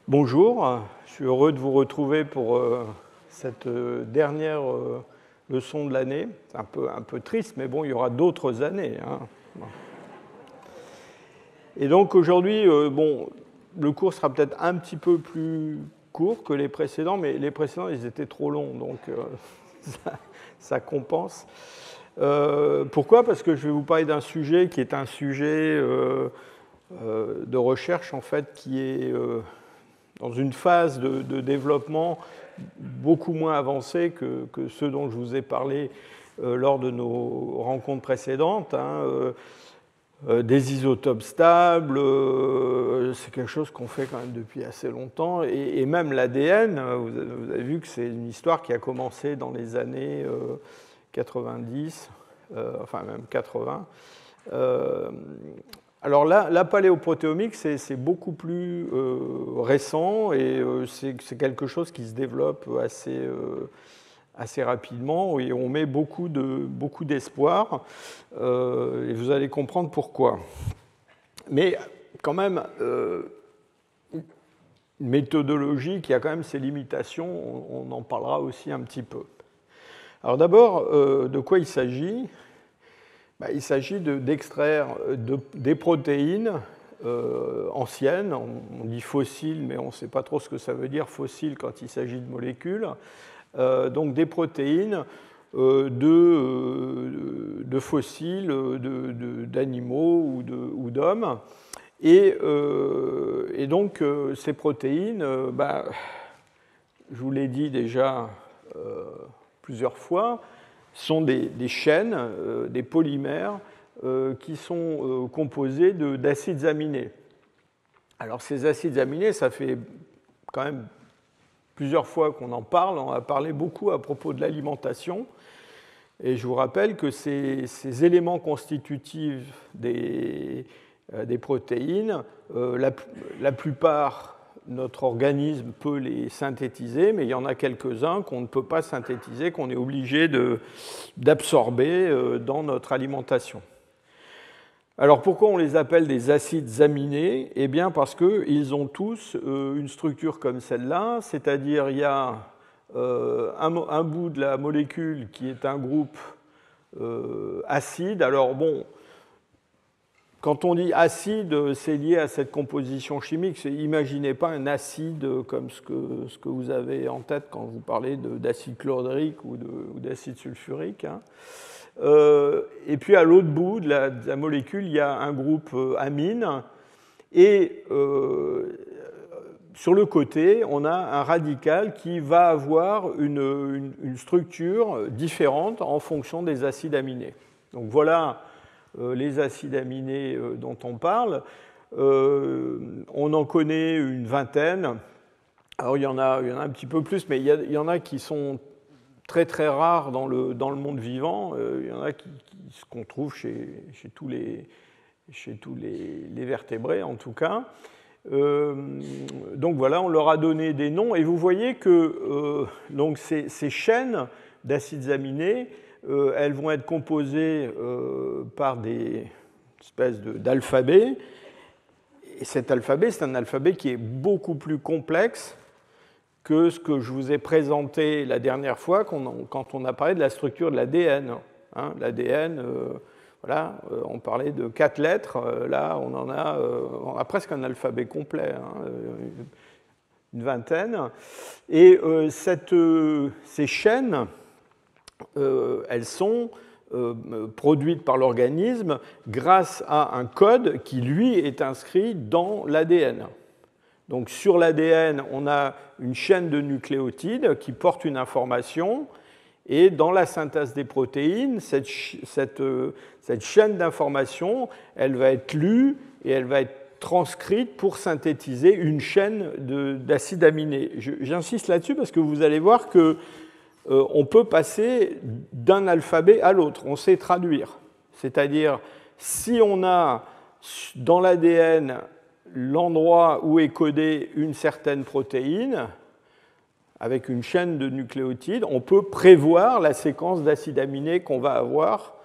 Bonjour, je suis heureux de vous retrouver pour cette dernière leçon de l'année. C'est un peu triste, mais bon, il y aura d'autres années, hein. Et donc aujourd'hui, le cours sera peut-être un petit peu plus court que les précédents, mais les précédents, ils étaient trop longs, donc ça compense. Pourquoi ? Parce que je vais vous parler d'un sujet qui est un sujet de recherche, en fait, qui est dans une phase de développement beaucoup moins avancée que ceux dont je vous ai parlé lors de nos rencontres précédentes. Des isotopes stables, c'est quelque chose qu'on fait quand même depuis assez longtemps. Et même l'ADN, vous avez vu que c'est une histoire qui a commencé dans les années 90, enfin même 80. Alors là, la paléoprotéomique, c'est beaucoup plus récent et c'est quelque chose qui se développe assez rapidement et on met beaucoup d'espoir et vous allez comprendre pourquoi. Mais quand même, une méthodologie qui a quand même ses limitations, on en parlera aussi un petit peu. Alors d'abord, de quoi il s'agit ? Il s'agit d'extraire des protéines anciennes, on dit fossiles, mais on ne sait pas trop ce que ça veut dire fossiles quand il s'agit de molécules, donc des protéines de fossiles, d'animaux ou d'hommes. Et donc ces protéines, je vous l'ai dit déjà plusieurs fois, sont des chaînes, des polymères qui sont composés d'acides aminés. Alors ces acides aminés, ça fait quand même plusieurs fois qu'on en parle, on a parlé beaucoup à propos de l'alimentation, et je vous rappelle que ces éléments constitutifs des protéines, la plupart, notre organisme peut les synthétiser, mais il y en a quelques-uns qu'on ne peut pas synthétiser, qu'on est obligé d'absorber dans notre alimentation. Alors pourquoi on les appelle des acides aminés ? Eh bien parce qu'ils ont tous une structure comme celle-là, c'est-à-dire il y a un bout de la molécule qui est un groupe acide. Alors bon, quand on dit acide, c'est lié à cette composition chimique. Imaginez pas un acide comme ce que vous avez en tête quand vous parlez d'acide chlorhydrique ou d'acide sulfurique. Et puis à l'autre bout de la molécule, il y a un groupe amine. Et sur le côté, on a un radical qui va avoir une structure différente en fonction des acides aminés. Donc voilà les acides aminés dont on parle. On en connaît une vingtaine. Alors il y en a un petit peu plus, mais il y en a qui sont très très rares dans le monde vivant. Il y en a qu'on trouve chez tous les vertébrés en tout cas. Donc voilà, on leur a donné des noms. Et vous voyez que donc ces chaînes d'acides aminés, elles vont être composées par des espèces d'alphabets. Et cet alphabet, c'est un alphabet qui est beaucoup plus complexe que ce que je vous ai présenté la dernière fois quand on a parlé de la structure de l'ADN. L'ADN, voilà, on parlait de 4 lettres. Là, on a presque un alphabet complet, une vingtaine. Et ces chaînes, elles sont produites par l'organisme grâce à un code qui, lui, est inscrit dans l'ADN. Donc sur l'ADN, on a une chaîne de nucléotides qui porte une information, et dans la synthèse des protéines, cette chaîne d'informations, elle va être lue et elle va être transcrite pour synthétiser une chaîne d'acides aminés. J'insiste là-dessus parce que vous allez voir que on peut passer d'un alphabet à l'autre, on sait traduire. C'est-à-dire, si on a dans l'ADN l'endroit où est codée une certaine protéine, avec une chaîne de nucléotides, on peut prévoir la séquence d'acides aminés qu'on va avoir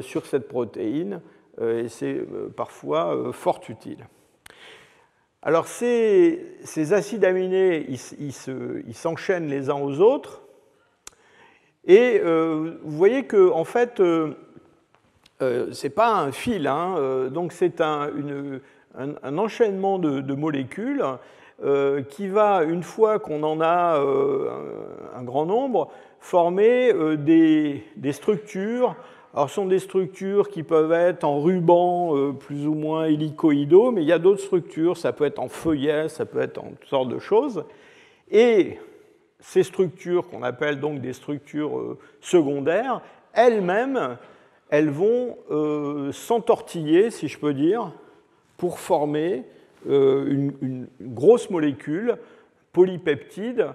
sur cette protéine, et c'est parfois fort utile. Alors ces acides aminés, ils s'enchaînent les uns aux autres. Et vous voyez que en fait, c'est pas un fil, hein, donc c'est un enchaînement de molécules qui va, une fois qu'on en a un grand nombre, former des structures. Alors, ce sont des structures qui peuvent être en ruban plus ou moins hélicoïdaux, mais il y a d'autres structures, ça peut être en feuillet, ça peut être en toutes sortes de choses. Et ces structures, qu'on appelle donc des structures secondaires, elles-mêmes, elles vont s'entortiller, si je peux dire, pour former une grosse molécule polypeptide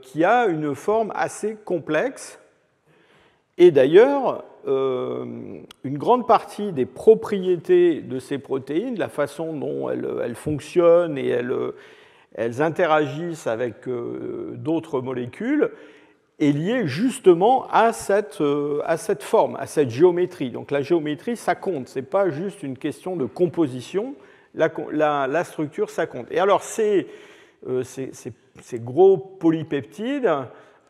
qui a une forme assez complexe. Et d'ailleurs, une grande partie des propriétés de ces protéines, la façon dont elles fonctionnent et elles interagissent avec d'autres molécules, est liée justement à cette forme, à cette géométrie. Donc la géométrie, ça compte, ce n'est pas juste une question de composition, la structure, ça compte. Et alors ces gros polypeptides,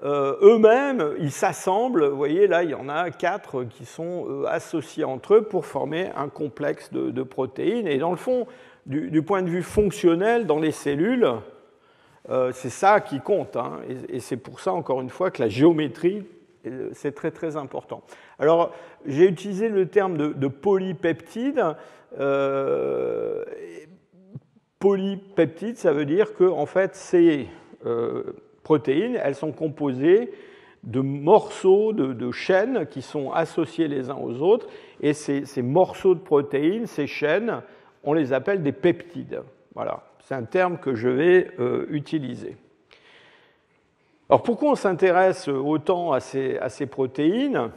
eux-mêmes, ils s'assemblent, vous voyez là, il y en a 4 qui sont associés entre eux pour former un complexe de protéines. Et dans le fond, du point de vue fonctionnel, dans les cellules, c'est ça qui compte, hein, et c'est pour ça, encore une fois, que la géométrie, c'est très très important. Alors, j'ai utilisé le terme de polypeptide. Polypeptide, ça veut dire que, en fait, ces protéines, elles sont composées de morceaux de chaînes qui sont associés les uns aux autres, et ces morceaux de protéines, ces chaînes, on les appelle des peptides. Voilà. C'est un terme que je vais utiliser. Alors pourquoi on s'intéresse autant à ces protéines?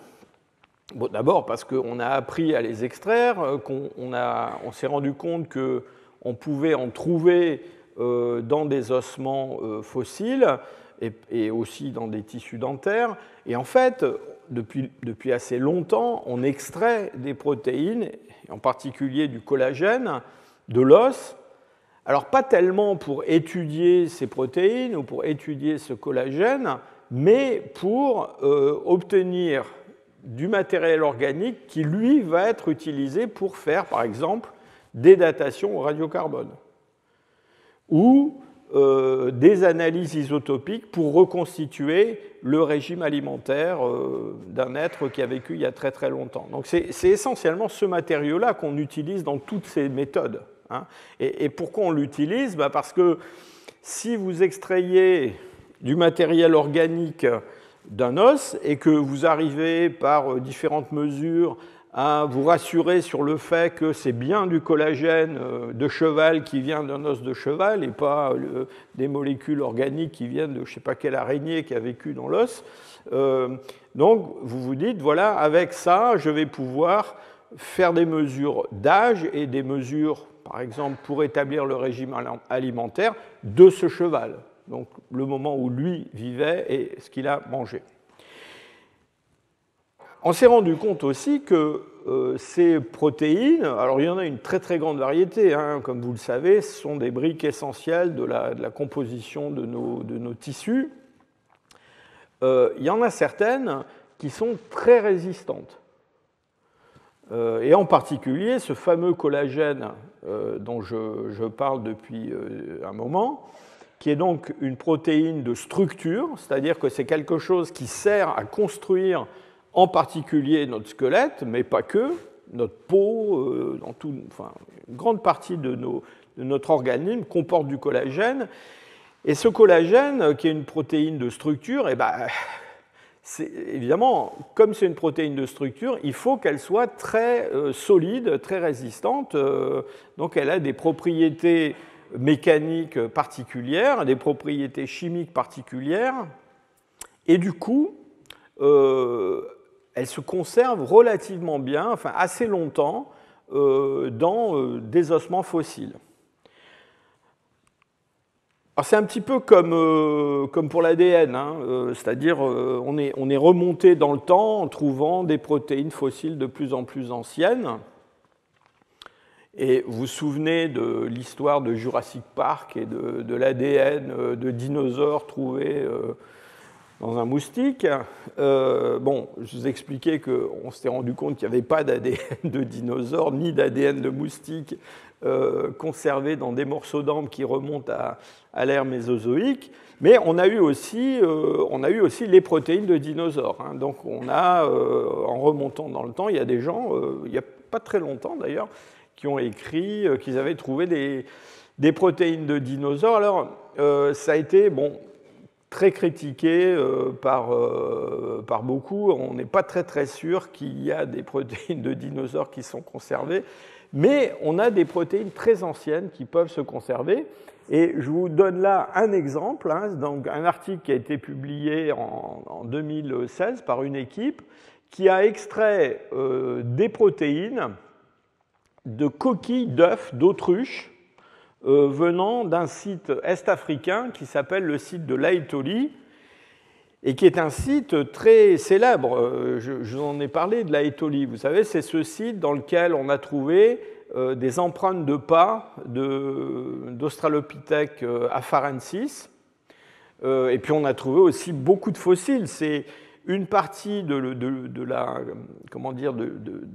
Bon, d'abord parce qu'on a appris à les extraire, on s'est rendu compte qu'on pouvait en trouver dans des ossements fossiles et aussi dans des tissus dentaires. Et en fait, depuis assez longtemps, on extrait des protéines, en particulier du collagène, de l'os. Alors, pas tellement pour étudier ces protéines ou pour étudier ce collagène, mais pour obtenir du matériel organique qui, lui, va être utilisé pour faire, par exemple, des datations au radiocarbone ou des analyses isotopiques pour reconstituer le régime alimentaire d'un être qui a vécu il y a très très longtemps. Donc, c'est essentiellement ce matériau-là qu'on utilise dans toutes ces méthodes. Et pourquoi on l'utilise? Parce que si vous extrayez du matériel organique d'un os et que vous arrivez par différentes mesures à vous rassurer sur le fait que c'est bien du collagène de cheval qui vient d'un os de cheval et pas des molécules organiques qui viennent de je ne sais pas quelle araignée qui a vécu dans l'os, donc vous vous dites, voilà, avec ça, je vais pouvoir faire des mesures d'âge et des mesures, par exemple, pour établir le régime alimentaire de ce cheval. Donc, le moment où lui vivait et ce qu'il a mangé. On s'est rendu compte aussi que ces protéines, alors il y en a une très très grande variété, hein, comme vous le savez, ce sont des briques essentielles de la composition de nos tissus. Il y en a certaines qui sont très résistantes. Et en particulier, ce fameux collagène dont je parle depuis un moment, qui est donc une protéine de structure, c'est-à-dire que c'est quelque chose qui sert à construire en particulier notre squelette, mais pas que, notre peau, une grande partie de notre organisme comporte du collagène. Et ce collagène, qui est une protéine de structure, évidemment, comme c'est une protéine de structure, il faut qu'elle soit très solide, très résistante. Donc elle a des propriétés mécaniques particulières, des propriétés chimiques particulières. Et du coup, elle se conserve relativement bien, enfin assez longtemps, dans des ossements fossiles. Alors c'est un petit peu comme pour l'ADN, hein, c'est-à-dire on est remonté dans le temps en trouvant des protéines fossiles de plus en plus anciennes. Et vous vous souvenez de l'histoire de Jurassic Park et de l'ADN de dinosaures trouvés dans un moustique. Bon, je vous expliquais qu'on s'était rendu compte qu'il n'y avait pas d'ADN de dinosaures ni d'ADN de moustique conservé dans des morceaux d'ambre qui remontent à l'ère mésozoïque. Mais on a eu aussi les protéines de dinosaures. Hein. Donc on a, en remontant dans le temps, il y a des gens, il n'y a pas très longtemps d'ailleurs, qui ont écrit qu'ils avaient trouvé des protéines de dinosaures. Alors ça a été très critiqué par beaucoup. On n'est pas très sûr qu'il y a des protéines de dinosaures qui sont conservées, mais on a des protéines très anciennes qui peuvent se conserver. Et je vous donne là un exemple, hein, donc un article qui a été publié en 2016 par une équipe qui a extrait des protéines de coquilles d'œufs d'autruche venant d'un site est-africain qui s'appelle le site de l'Aetoli et qui est un site très célèbre. Je vous en ai parlé de l'Aetoli. Vous savez, c'est ce site dans lequel on a trouvé des empreintes de pas d'Australopithèque afarensis. Et puis on a trouvé aussi beaucoup de fossiles. C'est une partie de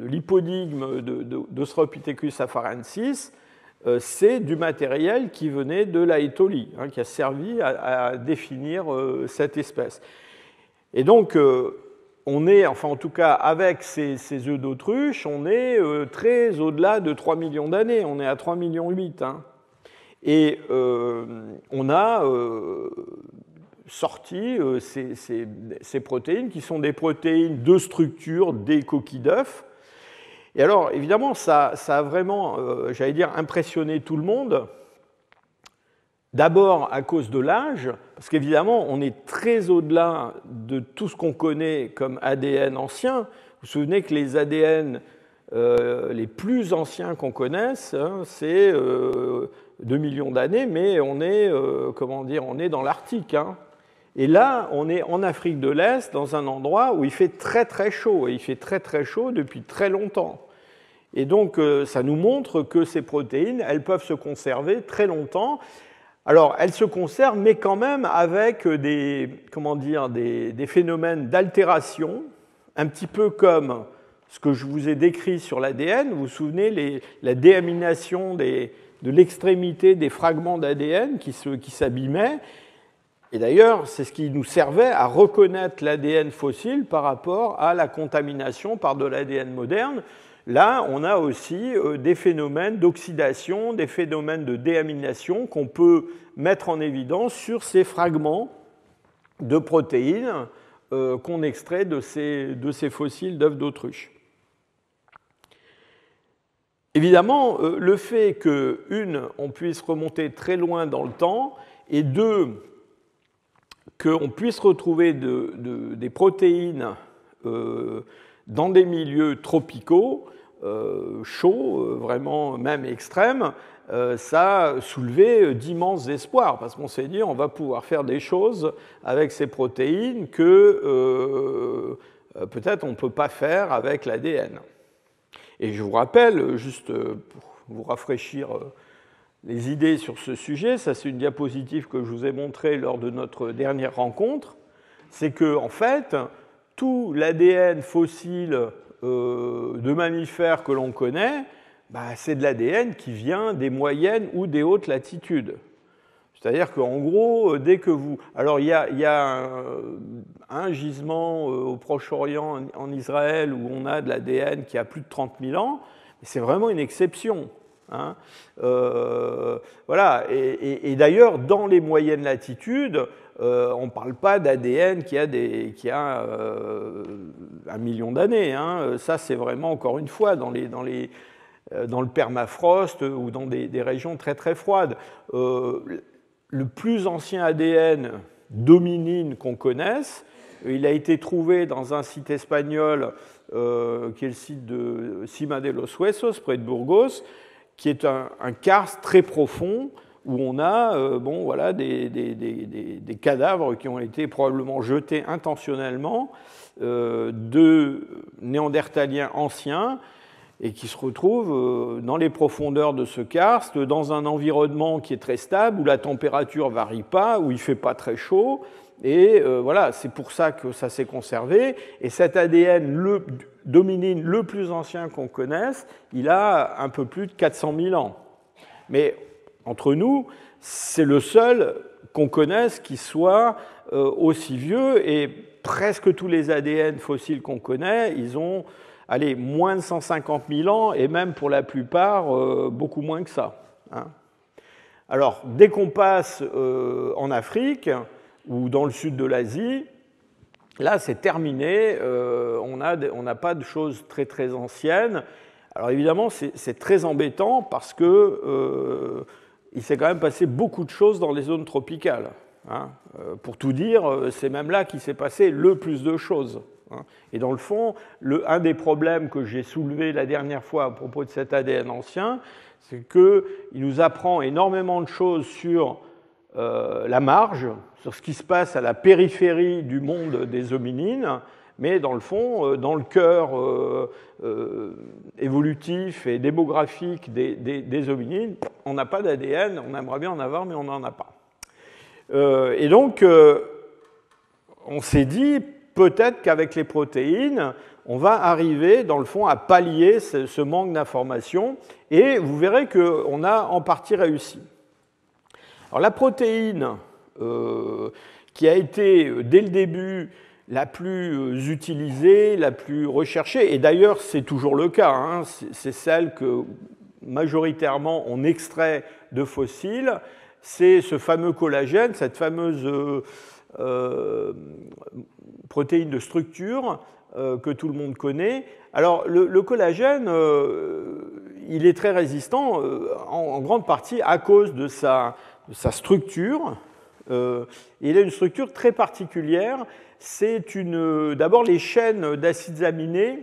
l'hypodigme d'Australopithecus afarensis, c'est du matériel qui venait de l'Aetoli, hein, qui a servi à définir cette espèce. Et donc, on est, enfin en tout cas avec ces œufs d'autruche, on est très au-delà de 3 millions d'années, on est à 3,8 millions. Hein. Et on a sorti ces protéines qui sont des protéines de structure des coquilles d'œufs. Et alors, évidemment, ça a vraiment, j'allais dire, impressionné tout le monde. D'abord à cause de l'âge, parce qu'évidemment, on est très au-delà de tout ce qu'on connaît comme ADN ancien. Vous vous souvenez que les ADN les plus anciens qu'on connaisse, hein, c'est 2 millions d'années, mais on est, on est dans l'Arctique. Hein. Et là, on est en Afrique de l'Est, dans un endroit où il fait très chaud, et il fait très chaud depuis très longtemps. Et donc, ça nous montre que ces protéines, elles peuvent se conserver très longtemps. Alors, elles se conservent, mais quand même avec des phénomènes d'altération, un petit peu comme ce que je vous ai décrit sur l'ADN. Vous vous souvenez, la déamination de l'extrémité des fragments d'ADN qui s'abîmaient. Et d'ailleurs, c'est ce qui nous servait à reconnaître l'ADN fossile par rapport à la contamination par de l'ADN moderne. Là, on a aussi des phénomènes d'oxydation, des phénomènes de déamination qu'on peut mettre en évidence sur ces fragments de protéines qu'on extrait de ces fossiles d'œufs d'autruche. Évidemment, le fait on puisse remonter très loin dans le temps, et qu'on puisse retrouver des protéines dans des milieux tropicaux, chauds, vraiment même extrêmes, ça a soulevé d'immenses espoirs, parce qu'on s'est dit on va pouvoir faire des choses avec ces protéines que peut-être on ne peut pas faire avec l'ADN. Et je vous rappelle, juste pour vous rafraîchir les idées sur ce sujet, ça c'est une diapositive que je vous ai montrée lors de notre dernière rencontre, c'est que en fait, tout l'ADN fossile de mammifères que l'on connaît, c'est de l'ADN qui vient des moyennes ou des hautes latitudes. C'est-à-dire qu'en gros, dès que vous... Alors il y a un gisement au Proche-Orient, en Israël, où on a de l'ADN qui a plus de 30 000 ans, mais c'est vraiment une exception. Hein. Voilà. Et d'ailleurs, dans les moyennes latitudes, on ne parle pas d'ADN qui a 1 million d'années. Hein. Ça, c'est vraiment, encore une fois, dans le permafrost ou dans des régions très froides. Le plus ancien ADN d'hominine qu'on connaisse, il a été trouvé dans un site espagnol qui est le site de Cima de los Huesos, près de Burgos, qui est un karst très profond où on a des cadavres qui ont été probablement jetés intentionnellement de néandertaliens anciens. et qui se retrouvent dans les profondeurs de ce karst, dans un environnement qui est très stable, où la température ne varie pas, où il ne fait pas très chaud. Et voilà, c'est pour ça que ça s'est conservé. Et cet ADN, le dominine le plus ancien qu'on connaisse, il a un peu plus de 400 000 ans. Mais entre nous, c'est le seul qu'on connaisse qui soit aussi vieux, et presque tous les ADN fossiles qu'on connaît, ils ont moins de 150 000 ans, et même pour la plupart, beaucoup moins que ça. Hein. Alors, dès qu'on passe en Afrique ou dans le sud de l'Asie, là, c'est terminé, on n'a pas de choses très très anciennes. Alors évidemment, c'est très embêtant parce que il s'est quand même passé beaucoup de choses dans les zones tropicales. Hein. Pour tout dire, c'est même là qu'il s'est passé le plus de choses. Hein. Et dans le fond, un des problèmes que j'ai soulevé la dernière fois à propos de cet ADN ancien, c'est qu'il nous apprend énormément de choses sur la marge, sur ce qui se passe à la périphérie du monde des hominines, mais dans le fond, dans le cœur évolutif et démographique des hominines, on n'a pas d'ADN, on aimerait bien en avoir, mais on n'en a pas. Et donc, on s'est dit, peut-être qu'avec les protéines, on va arriver, dans le fond, à pallier ce manque d'informations, et vous verrez qu'on a en partie réussi. Alors, la protéine qui a été, dès le début, la plus utilisée, la plus recherchée, et d'ailleurs c'est toujours le cas, hein, c'est celle que majoritairement on extrait de fossiles, c'est ce fameux collagène, cette fameuse protéine de structure que tout le monde connaît. Alors le collagène, il est très résistant en grande partie à cause de sa structure. Il a une structure très particulière. C'est d'abord les chaînes d'acides aminés,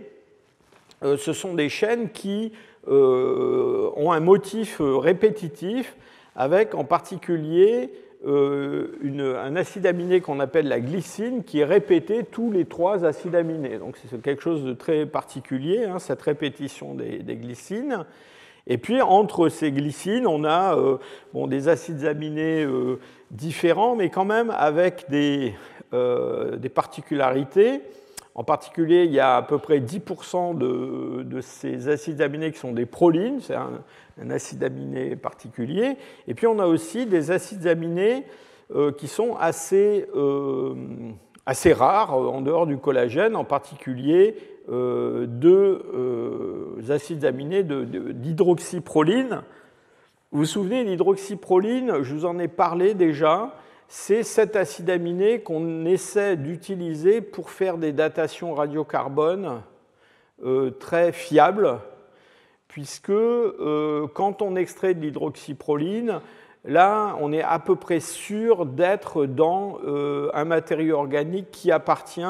ce sont des chaînes qui ont un motif répétitif, avec en particulier un acide aminé qu'on appelle la glycine, qui est répété tous les 3 acides aminés. Donc c'est quelque chose de très particulier, hein, cette répétition des glycines. Et puis, entre ces glycines, on a des acides aminés différents, mais quand même avec des particularités. En particulier, il y a à peu près 10% de ces acides aminés qui sont des prolines, c'est un acide aminé particulier. Et puis, on a aussi des acides aminés qui sont assez rares en dehors du collagène, en particulier deux acides aminés d'hydroxyproline. Vous vous souvenez, l'hydroxyproline, je vous en ai parlé déjà, c'est cet acide aminé qu'on essaie d'utiliser pour faire des datations radiocarbone très fiables, puisque quand on extrait de l'hydroxyproline, là, on est à peu près sûr d'être dans un matériau organique qui appartient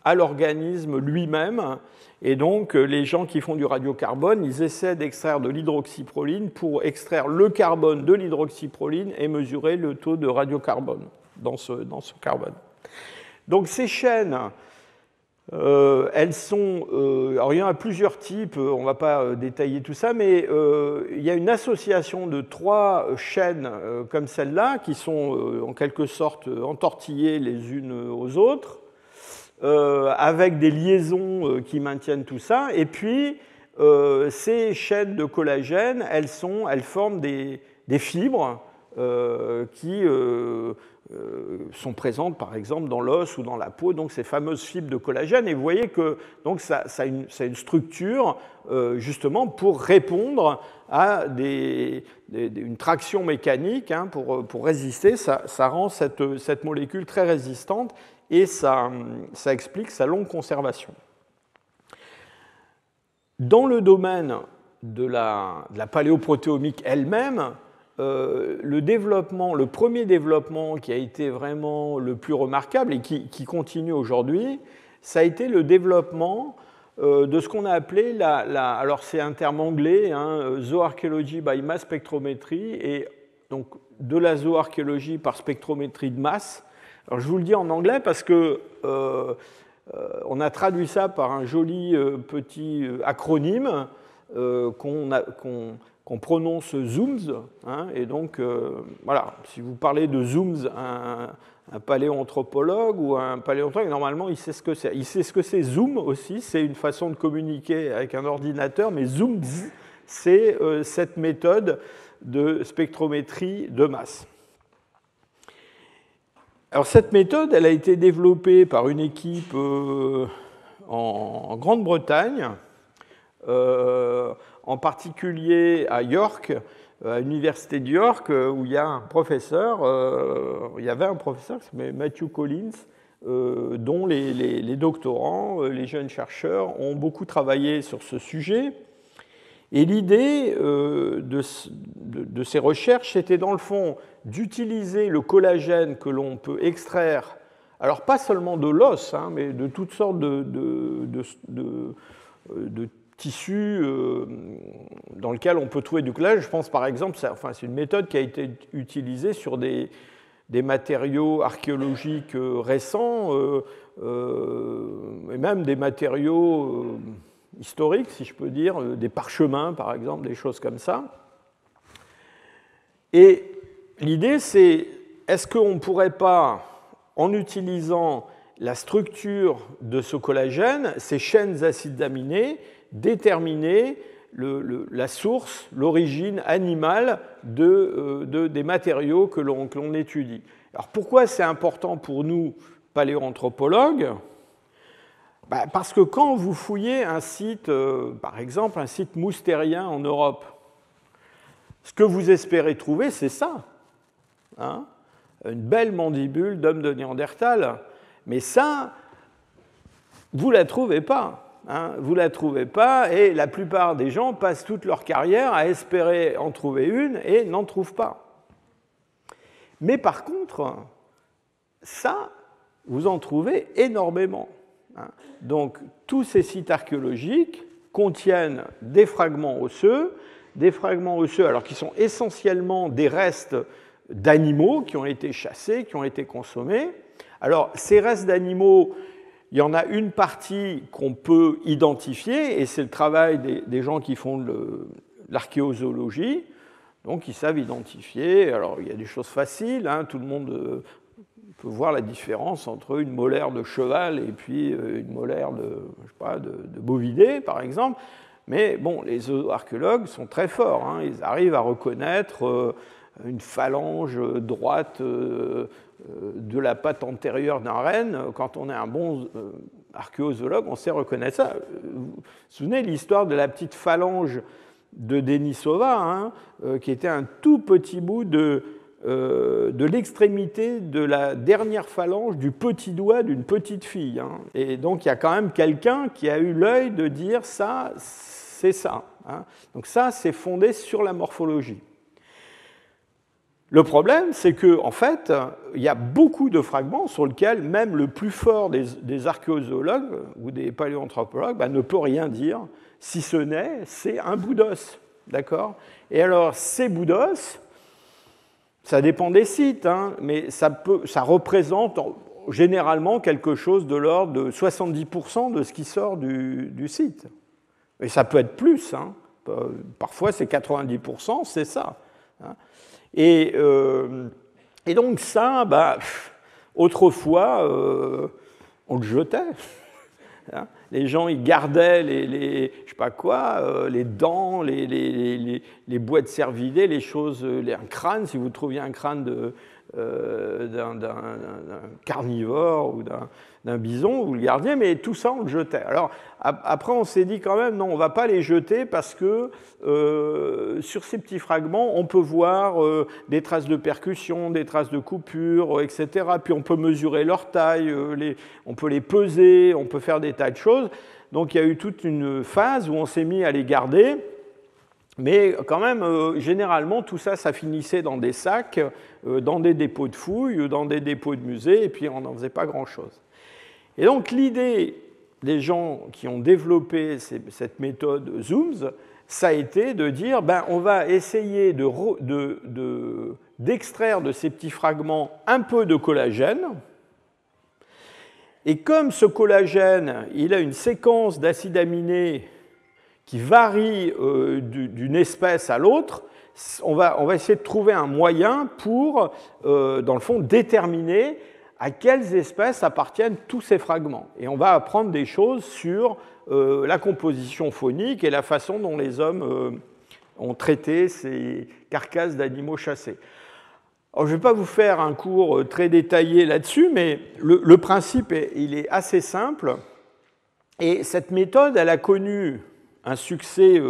à l'organisme lui-même. Et donc, les gens qui font du radiocarbone, ils essaient d'extraire de l'hydroxyproline pour extraire le carbone de l'hydroxyproline et mesurer le taux de radiocarbone dans ce carbone. Donc, ces chaînes, elles sont... alors, il y en a plusieurs types, on ne va pas détailler tout ça, mais il y a une association de 3 chaînes comme celle-là, qui sont en quelque sorte entortillées les unes aux autres, avec des liaisons qui maintiennent tout ça. Et puis, ces chaînes de collagène, elles forment des fibres qui sont présentes, par exemple, dans l'os ou dans la peau, donc ces fameuses fibres de collagène. Et vous voyez que donc, ça a une structure, justement, pour répondre à une traction mécanique, hein, pour résister. Ça rend cette molécule très résistante, et ça explique sa longue conservation. Dans le domaine de la paléoprotéomique elle-même, le premier développement qui a été vraiment le plus remarquable et qui continue aujourd'hui, ça a été le développement de ce qu'on a appelé alors c'est un terme anglais, hein, zooarchaeology by mass spectrometry, et donc de la zooarchéologie par spectrométrie de masse. Alors je vous le dis en anglais parce que on a traduit ça par un joli petit acronyme qu'on prononce zooms. Hein, et donc, voilà, si vous parlez de zooms à un paléoanthropologue ou à un paléontologue, normalement, il sait ce que c'est. Il sait ce que c'est zoom aussi, c'est une façon de communiquer avec un ordinateur, mais zooms, c'est cette méthode de spectrométrie de masse. Alors, cette méthode, elle a été développée par une équipe en Grande-Bretagne, en particulier à York, à l'université de York, où il y a un professeur, il y avait un professeur qui s'appelait Matthew Collins, dont les doctorants, les jeunes chercheurs ont beaucoup travaillé sur ce sujet. Et l'idée de ces recherches était dans le fond d'utiliser le collagène que l'on peut extraire, alors pas seulement de l'os, hein, mais de toutes sortes de tissus dans lesquels on peut trouver du collagène. Je pense par exemple, c'est une méthode qui a été utilisée sur des matériaux archéologiques récents, et même des matériaux historiques, si je peux dire, des parchemins par exemple, des choses comme ça. Et l'idée c'est, est-ce qu'on ne pourrait pas, en utilisant la structure de ce collagène, ces chaînes acides aminés, déterminer la source, l'origine animale des matériaux que l'on étudie. Alors pourquoi c'est important pour nous, paléoanthropologues ? Parce que quand vous fouillez un site, par exemple un site moustérien en Europe, ce que vous espérez trouver, c'est ça. Hein, une belle mandibule d'homme de Néandertal. Mais ça, vous ne la trouvez pas. Hein, vous ne la trouvez pas, et la plupart des gens passent toute leur carrière à espérer en trouver une et n'en trouvent pas. Mais par contre, ça, vous en trouvez énormément. Hein. Donc, tous ces sites archéologiques contiennent des fragments osseux alors qui sont essentiellement des restes d'animaux qui ont été chassés, qui ont été consommés. Alors, ces restes d'animaux, il y en a une partie qu'on peut identifier, et c'est le travail des gens qui font de l'archéozoologie, donc ils savent identifier. Alors, il y a des choses faciles, hein, tout le monde peut voir la différence entre une molaire de cheval et puis une molaire de bovidé, par exemple. Mais bon, les archéologues sont très forts, hein, ils arrivent à reconnaître une phalange droite de la patte antérieure d'un renne. Quand on est un bon archéozoologue, on sait reconnaître ça. Vous vous souvenez de l'histoire de la petite phalange de Denisova, hein, qui était un tout petit bout de l'extrémité de la dernière phalange du petit doigt d'une petite fille. Hein. Et donc il y a quand même quelqu'un qui a eu l'œil de dire ça, c'est ça. Hein. Donc ça, c'est fondé sur la morphologie. Le problème, c'est qu'en fait, il y a beaucoup de fragments sur lesquels même le plus fort des archéozoologues ou des paléoanthropologues ne peut rien dire, si ce n'est, c'est un bout d'os. D'accord ? Et alors, ces bouts d'os, ça dépend des sites, hein, mais ça représente généralement quelque chose de l'ordre de 70% de ce qui sort du site. Et ça peut être plus, hein. Parfois c'est 90%, c'est ça. Hein. Et donc ça, autrefois, on le jetait. Hein. Les gens, ils gardaient les dents, les boîtes cervidés, les choses, un crâne, si vous trouviez un crâne d'un carnivore ou d'un bison, vous le gardiez, mais tout ça, on le jetait. Alors, après, on s'est dit quand même, non, on ne va pas les jeter parce que sur ces petits fragments, on peut voir des traces de percussion, des traces de coupure, etc. Puis on peut mesurer leur taille, on peut les peser, on peut faire des tas de choses. Donc, il y a eu toute une phase où on s'est mis à les garder. Mais quand même, généralement, tout ça, ça finissait dans des sacs, dans des dépôts de fouilles, dans des dépôts de musées, et puis on n'en faisait pas grand-chose. Et donc l'idée des gens qui ont développé cette méthode Zooms, ça a été de dire, on va essayer d'extraire de ces petits fragments un peu de collagène, et comme ce collagène, il a une séquence d'acides aminés qui varient d'une espèce à l'autre, on va essayer de trouver un moyen pour, dans le fond, déterminer à quelles espèces appartiennent tous ces fragments. Et on va apprendre des choses sur la composition faunique et la façon dont les hommes ont traité ces carcasses d'animaux chassés. Alors, je ne vais pas vous faire un cours très détaillé là-dessus, mais le principe, il est assez simple. Et cette méthode, elle a connu un succès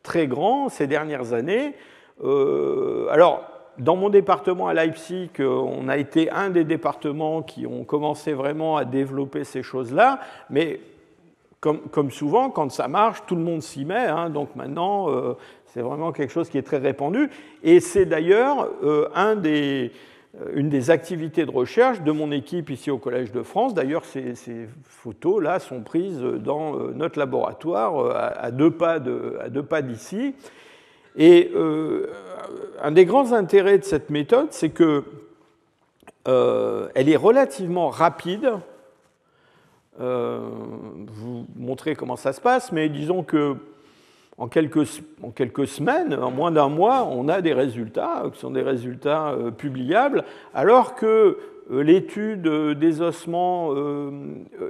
très grand ces dernières années. Alors, dans mon département à Leipzig, on a été un des départements qui ont commencé vraiment à développer ces choses-là, mais comme souvent, quand ça marche, tout le monde s'y met, hein, donc maintenant, c'est vraiment quelque chose qui est très répandu, et c'est d'ailleurs une des activités de recherche de mon équipe ici au Collège de France. D'ailleurs, ces photos-là sont prises dans notre laboratoire à deux pas d'ici. Et un des grands intérêts de cette méthode, c'est qu'elle est relativement rapide. Vous montrer comment ça se passe, mais disons que en quelques semaines, en moins d'un mois, on a des résultats qui sont des résultats publiables, alors que l'étude des ossements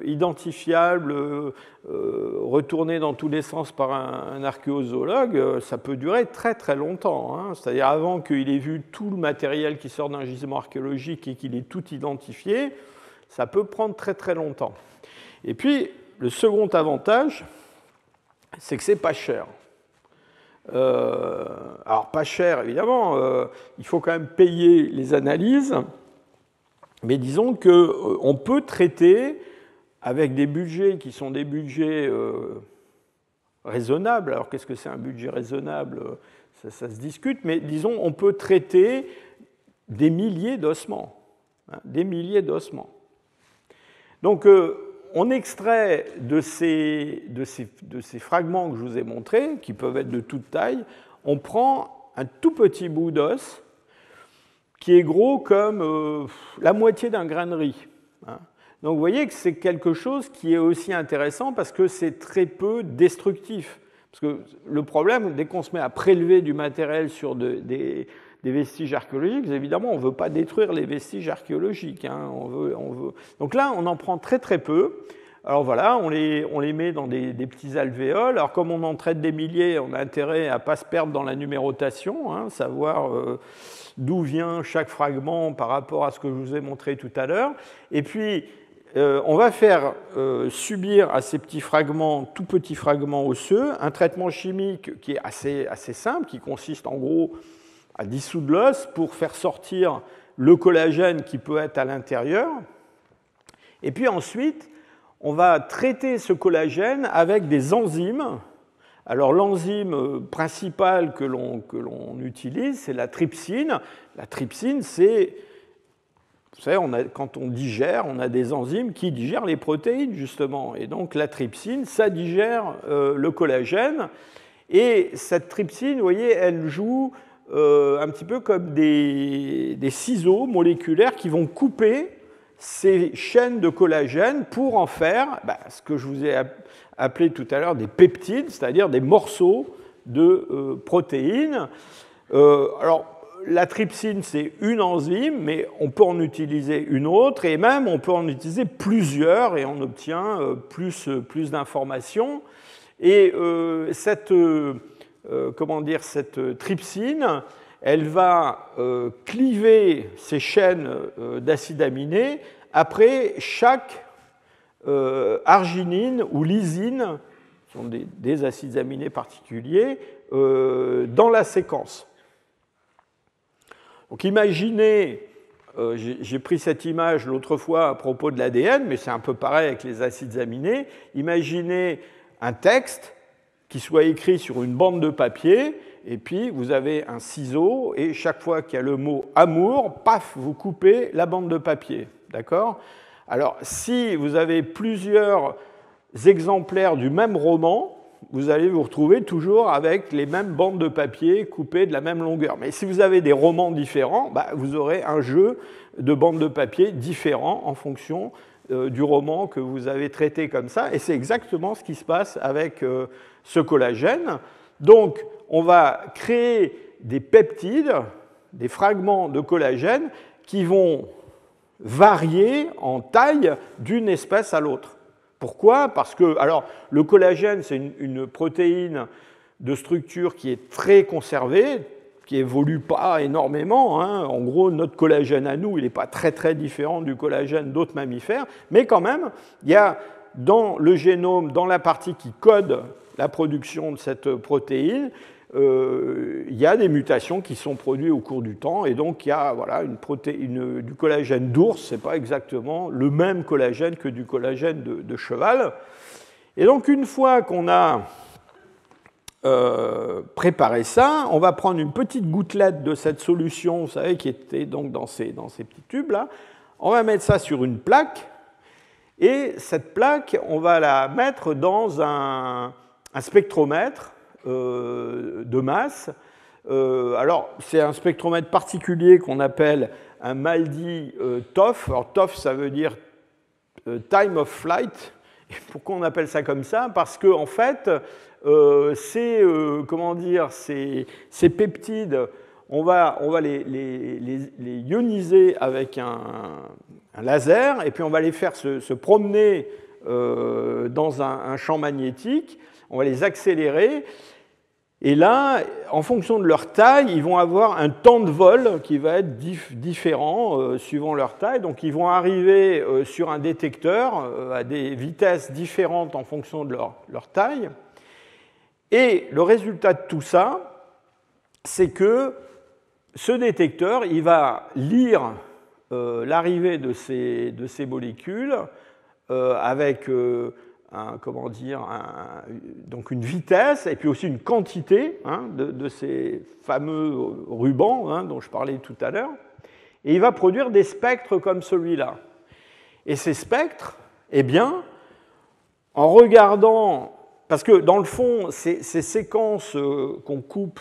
identifiables, retournés dans tous les sens par un archéozoologue, ça peut durer très très longtemps. Hein. C'est-à-dire avant qu'il ait vu tout le matériel qui sort d'un gisement archéologique et qu'il ait tout identifié, ça peut prendre très très longtemps. Et puis, le second avantage, c'est que c'est pas cher. Alors, pas cher, évidemment, il faut quand même payer les analyses, mais disons qu'on peut traiter avec des budgets qui sont des budgets raisonnables. Alors, qu'est-ce que c'est un budget raisonnable ? Ça se discute, mais disons, on peut traiter des milliers d'ossements. Hein, des milliers d'ossements. Donc, on extrait de ces fragments que je vous ai montrés, qui peuvent être de toute taille, on prend un tout petit bout d'os qui est gros comme la moitié d'un grain de riz. Donc vous voyez que c'est quelque chose qui est aussi intéressant parce que c'est très peu destructif. Parce que le problème, dès qu'on se met à prélever du matériel sur des vestiges archéologiques, évidemment, on ne veut pas détruire les vestiges archéologiques. Hein. On veut... Donc là, on en prend très très peu. Alors voilà, on les met dans des petits alvéoles. Alors comme on en traite des milliers, on a intérêt à ne pas se perdre dans la numérotation, hein, savoir d'où vient chaque fragment par rapport à ce que je vous ai montré tout à l'heure. Et puis, on va faire subir à ces petits fragments, tout petits fragments osseux, un traitement chimique qui est assez simple, qui consiste en gros à dissoudre l'os pour faire sortir le collagène qui peut être à l'intérieur. Et puis ensuite, on va traiter ce collagène avec des enzymes. Alors l'enzyme principale que l'on utilise, c'est la trypsine. La trypsine, c'est, vous savez, quand on digère, on a des enzymes qui digèrent les protéines, justement. Et donc la trypsine, ça digère le collagène. Et cette trypsine, vous voyez, elle joue un petit peu comme des ciseaux moléculaires qui vont couper ces chaînes de collagène pour en faire ce que je vous ai appelé tout à l'heure des peptides, c'est-à-dire des morceaux de protéines. Alors, la trypsine, c'est une enzyme, mais on peut en utiliser une autre, et même on peut en utiliser plusieurs, et on obtient plus d'informations. Et cette trypsine, elle va cliver ces chaînes d'acides aminés après chaque arginine ou lysine, qui sont des acides aminés particuliers, dans la séquence. Donc imaginez, j'ai pris cette image l'autre fois à propos de l'ADN, mais c'est un peu pareil avec les acides aminés. Imaginez un texte qui soit écrit sur une bande de papier, et puis vous avez un ciseau, et chaque fois qu'il y a le mot « amour », paf, vous coupez la bande de papier. D'accord ? Alors, si vous avez plusieurs exemplaires du même roman, vous allez vous retrouver toujours avec les mêmes bandes de papier coupées de la même longueur. Mais si vous avez des romans différents, vous aurez un jeu de bandes de papier différents en fonction du roman que vous avez traité comme ça, et c'est exactement ce qui se passe avec ce collagène. Donc, on va créer des peptides, des fragments de collagène qui vont varier en taille d'une espèce à l'autre. Pourquoi? Parce que, alors, le collagène, c'est une protéine de structure qui est très conservée, qui évolue pas énormément. Hein. En gros, notre collagène à nous, il n'est pas très très différent du collagène d'autres mammifères, mais quand même, il y a dans le génome, dans la partie qui code la production de cette protéine, il y a des mutations qui sont produites au cours du temps, et donc il y a voilà, du collagène d'ours, ce n'est pas exactement le même collagène que du collagène de cheval. Et donc une fois qu'on a préparé ça, on va prendre une petite gouttelette de cette solution, vous savez, qui était donc dans ces petits tubes-là, on va mettre ça sur une plaque, et cette plaque, on va la mettre dans un spectromètre de masse. Alors, c'est un spectromètre particulier qu'on appelle un MALDI TOF. Alors, TOF, ça veut dire time of flight. Et pourquoi on appelle ça comme ça? Parce que, en fait, ces peptides, on va les ioniser avec un laser, et puis on va les faire se promener dans un champ magnétique, on va les accélérer, et là, en fonction de leur taille, ils vont avoir un temps de vol qui va être différent suivant leur taille. Donc ils vont arriver sur un détecteur à des vitesses différentes en fonction de leur taille. Et le résultat de tout ça, c'est que ce détecteur, il va lire l'arrivée de ces molécules avec donc une vitesse et puis aussi une quantité de ces fameux rubans dont je parlais tout à l'heure. Et il va produire des spectres comme celui-là. Et ces spectres, eh bien, en regardant, parce que dans le fond, ces séquences qu'on coupe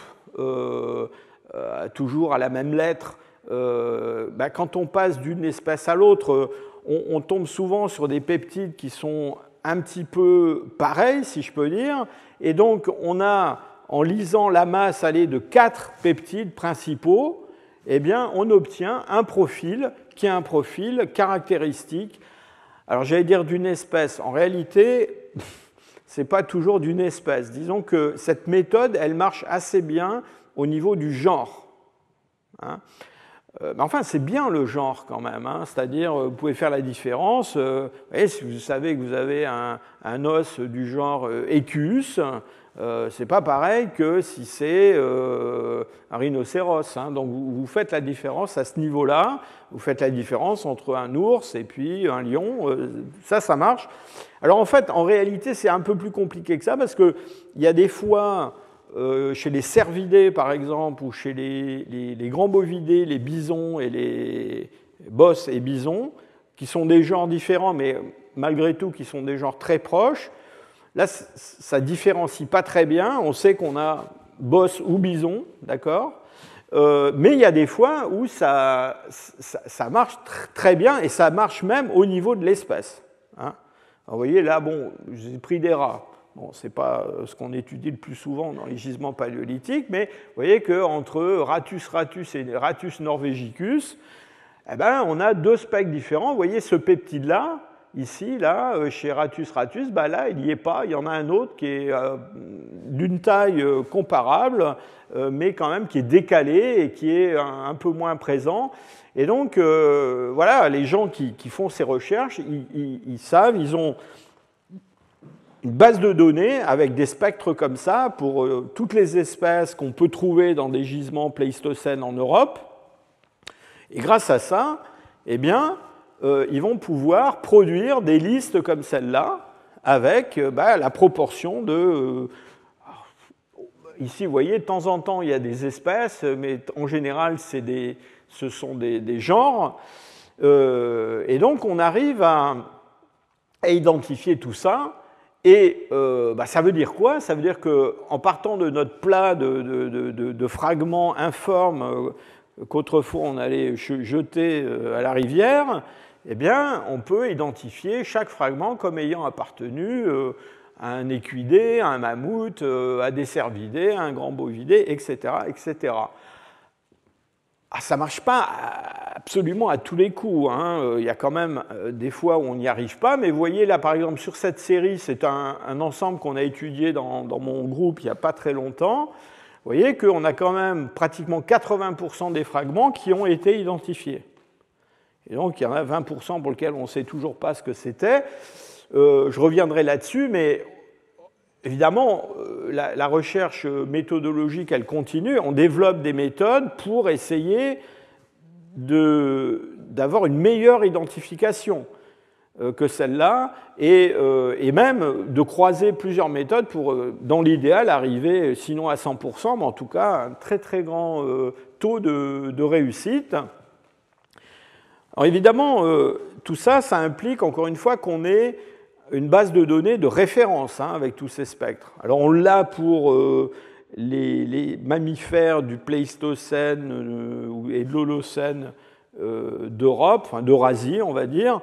toujours à la même lettre, quand on passe d'une espèce à l'autre, on tombe souvent sur des peptides qui sont un petit peu pareils, si je peux dire, et donc on a, en lisant la masse aller de 4 peptides principaux, eh bien, on obtient un profil qui est un profil caractéristique. Alors j'allais dire d'une espèce, en réalité, ce n'est pas toujours d'une espèce. Disons que cette méthode, elle marche assez bien au niveau du genre. Mais enfin, c'est bien le genre quand même, c'est-à-dire vous pouvez faire la différence. Vous voyez, si vous savez que vous avez un os du genre Equus, c'est pas pareil que si c'est un rhinocéros. Donc vous faites la différence à ce niveau-là, vous faites la différence entre un ours et puis un lion, ça marche. Alors en fait, en réalité, c'est un peu plus compliqué que ça parce qu'il y a des fois... chez les cervidés, par exemple, ou chez les grands bovidés, les bisons et les bosses et bisons, qui sont des genres différents, mais malgré tout qui sont des genres très proches, là, ça ne différencie pas très bien. On sait qu'on a bosse ou bison, d'accord, mais il y a des fois où ça marche très bien, et ça marche même au niveau de l'espèce. Vous voyez, là, bon, j'ai pris des rats. Bon, ce n'est pas ce qu'on étudie le plus souvent dans les gisements paléolithiques, mais vous voyez qu'entre Ratus ratus et Ratus norvegicus, eh ben, on a 2 spectres différents. Vous voyez ce peptide-là, ici, là, chez Ratus ratus, ben là, il n'y est pas. Il y en a un autre qui est d'une taille comparable, mais quand même qui est décalé et qui est un peu moins présent. Et donc, voilà, les gens qui font ces recherches, ils savent, ils ont une base de données avec des spectres comme ça pour toutes les espèces qu'on peut trouver dans des gisements pléistocènes en Europe. Et grâce à ça, eh bien, ils vont pouvoir produire des listes comme celle-là avec la proportion de... ici, vous voyez, de temps en temps, il y a des espèces, mais en général, ce sont des genres. Et donc, on arrive à identifier tout ça. Et ça veut dire quoi? Ça veut dire qu'en partant de notre plat de fragments informes qu'autrefois on allait jeter à la rivière, eh bien, on peut identifier chaque fragment comme ayant appartenu à un équidé, à un mammouth, à des cervidés, à un grand bovidé, etc., etc. Ah, ça ne marche pas absolument à tous les coups, hein. Il y a quand même des fois où on n'y arrive pas, mais vous voyez là, par exemple, sur cette série, c'est un ensemble qu'on a étudié dans mon groupe il n'y a pas très longtemps. Vous voyez qu'on a quand même pratiquement 80% des fragments qui ont été identifiés. Et donc, il y en a 20% pour lesquels on ne sait toujours pas ce que c'était. Je reviendrai là-dessus, mais évidemment, la recherche méthodologique, elle continue. On développe des méthodes pour essayer d'avoir une meilleure identification que celle-là, et même de croiser plusieurs méthodes pour, dans l'idéal, arriver, sinon à 100%, mais en tout cas, à un très très grand taux de réussite. Alors évidemment, tout ça, ça implique, encore une fois, qu'on ait une base de données de référence avec tous ces spectres. Alors on l'a pour les mammifères du Pléistocène et de l'Holocène d'Europe, enfin d'Eurasie, on va dire.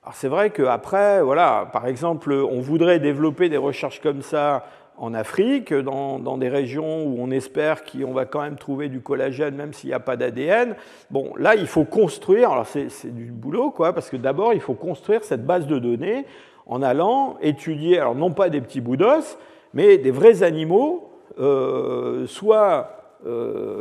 Alors c'est vrai qu'après, voilà, par exemple, on voudrait développer des recherches comme ça en Afrique, dans des régions où on espère qu'on va quand même trouver du collagène, même s'il n'y a pas d'ADN. Bon, là, il faut construire, alors c'est du boulot, quoi, parce que d'abord, il faut construire cette base de données en allant étudier, alors non pas des petits bouts d'os, mais des vrais animaux, soit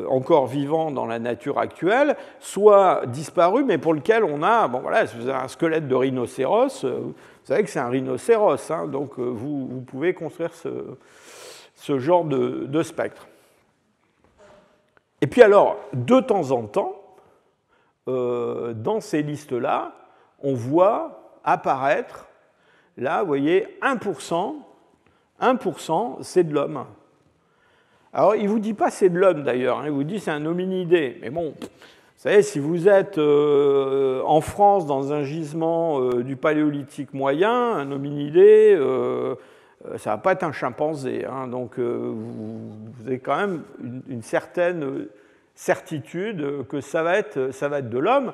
encore vivants dans la nature actuelle, soit disparus, mais pour lesquels on a, bon voilà, si vous avez un squelette de rhinocéros, vous savez que c'est un rhinocéros, hein, donc vous pouvez construire ce genre de spectre. Et puis alors, de temps en temps, dans ces listes-là, on voit apparaître, là, vous voyez, 1%, c'est de l'homme. Alors, il ne vous dit pas c'est de l'homme d'ailleurs, hein, il vous dit c'est un hominidé. Mais bon, vous savez, si vous êtes en France dans un gisement du paléolithique moyen, un hominidé, ça ne va pas être un chimpanzé. Hein, donc, vous avez quand même une certaine certitude que ça va être de l'homme.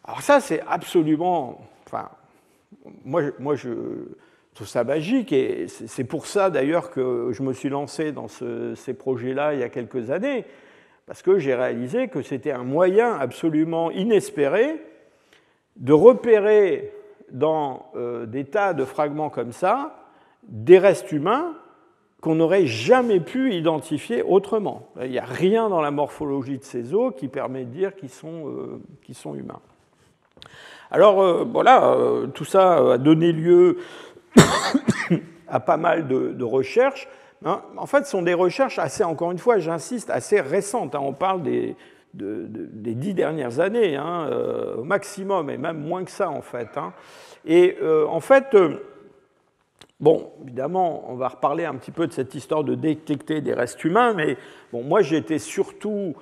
Alors ça, c'est absolument... Enfin, moi je trouve ça magique, et c'est pour ça d'ailleurs que je me suis lancé dans ces projets-là il y a quelques années, parce que j'ai réalisé que c'était un moyen absolument inespéré de repérer dans des tas de fragments comme ça des restes humains qu'on n'aurait jamais pu identifier autrement. Il n'y a rien dans la morphologie de ces os qui permet de dire qu'ils sont humains. Alors voilà, tout ça a donné lieu à pas mal de recherches. En fait, ce sont des recherches assez, encore une fois, j'insiste, assez récentes. On parle des 10 dernières années, au maximum, et même moins que ça, en fait. Et en fait, bon, évidemment, on va reparler un petit peu de cette histoire de détecter des restes humains, mais bon, moi, j'étais surtout...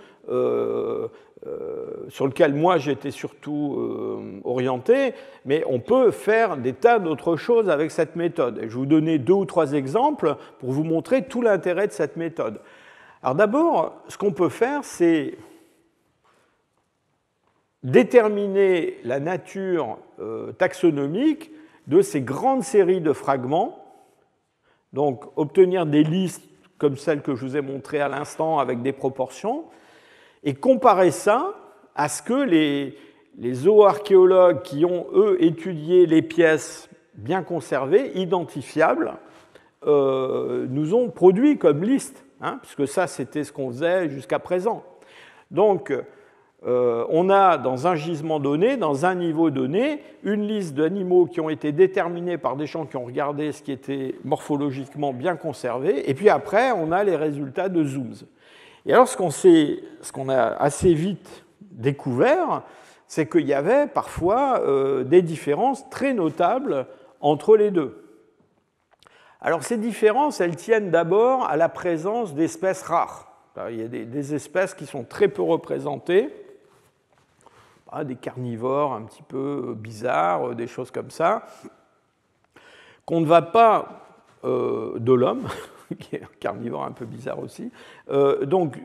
sur lequel moi j'étais surtout orienté, mais on peut faire des tas d'autres choses avec cette méthode. Et je vais vous donner 2 ou 3 exemples pour vous montrer tout l'intérêt de cette méthode. Alors d'abord, ce qu'on peut faire, c'est déterminer la nature taxonomique de ces grandes séries de fragments, donc obtenir des listes comme celles que je vous ai montrées à l'instant avec des proportions, et comparer ça à ce que les zooarchéologues qui ont, eux, étudié les pièces bien conservées, identifiables, nous ont produit comme liste, puisque ça, c'était ce qu'on faisait jusqu'à présent. Donc, on a dans un gisement donné, dans un niveau donné, une liste d'animaux qui ont été déterminés par des gens qui ont regardé ce qui était morphologiquement bien conservé, et puis après, on a les résultats de zooms. Et alors, ce qu'on a assez vite découvert, c'est qu'il y avait parfois des différences très notables entre les deux. Alors, ces différences, elles tiennent d'abord à la présence d'espèces rares. Alors, il y a des espèces qui sont très peu représentées, des carnivores un petit peu bizarres, des choses comme ça, qu'on ne va pas de l'homme, qui est un carnivore un peu bizarre aussi. Donc,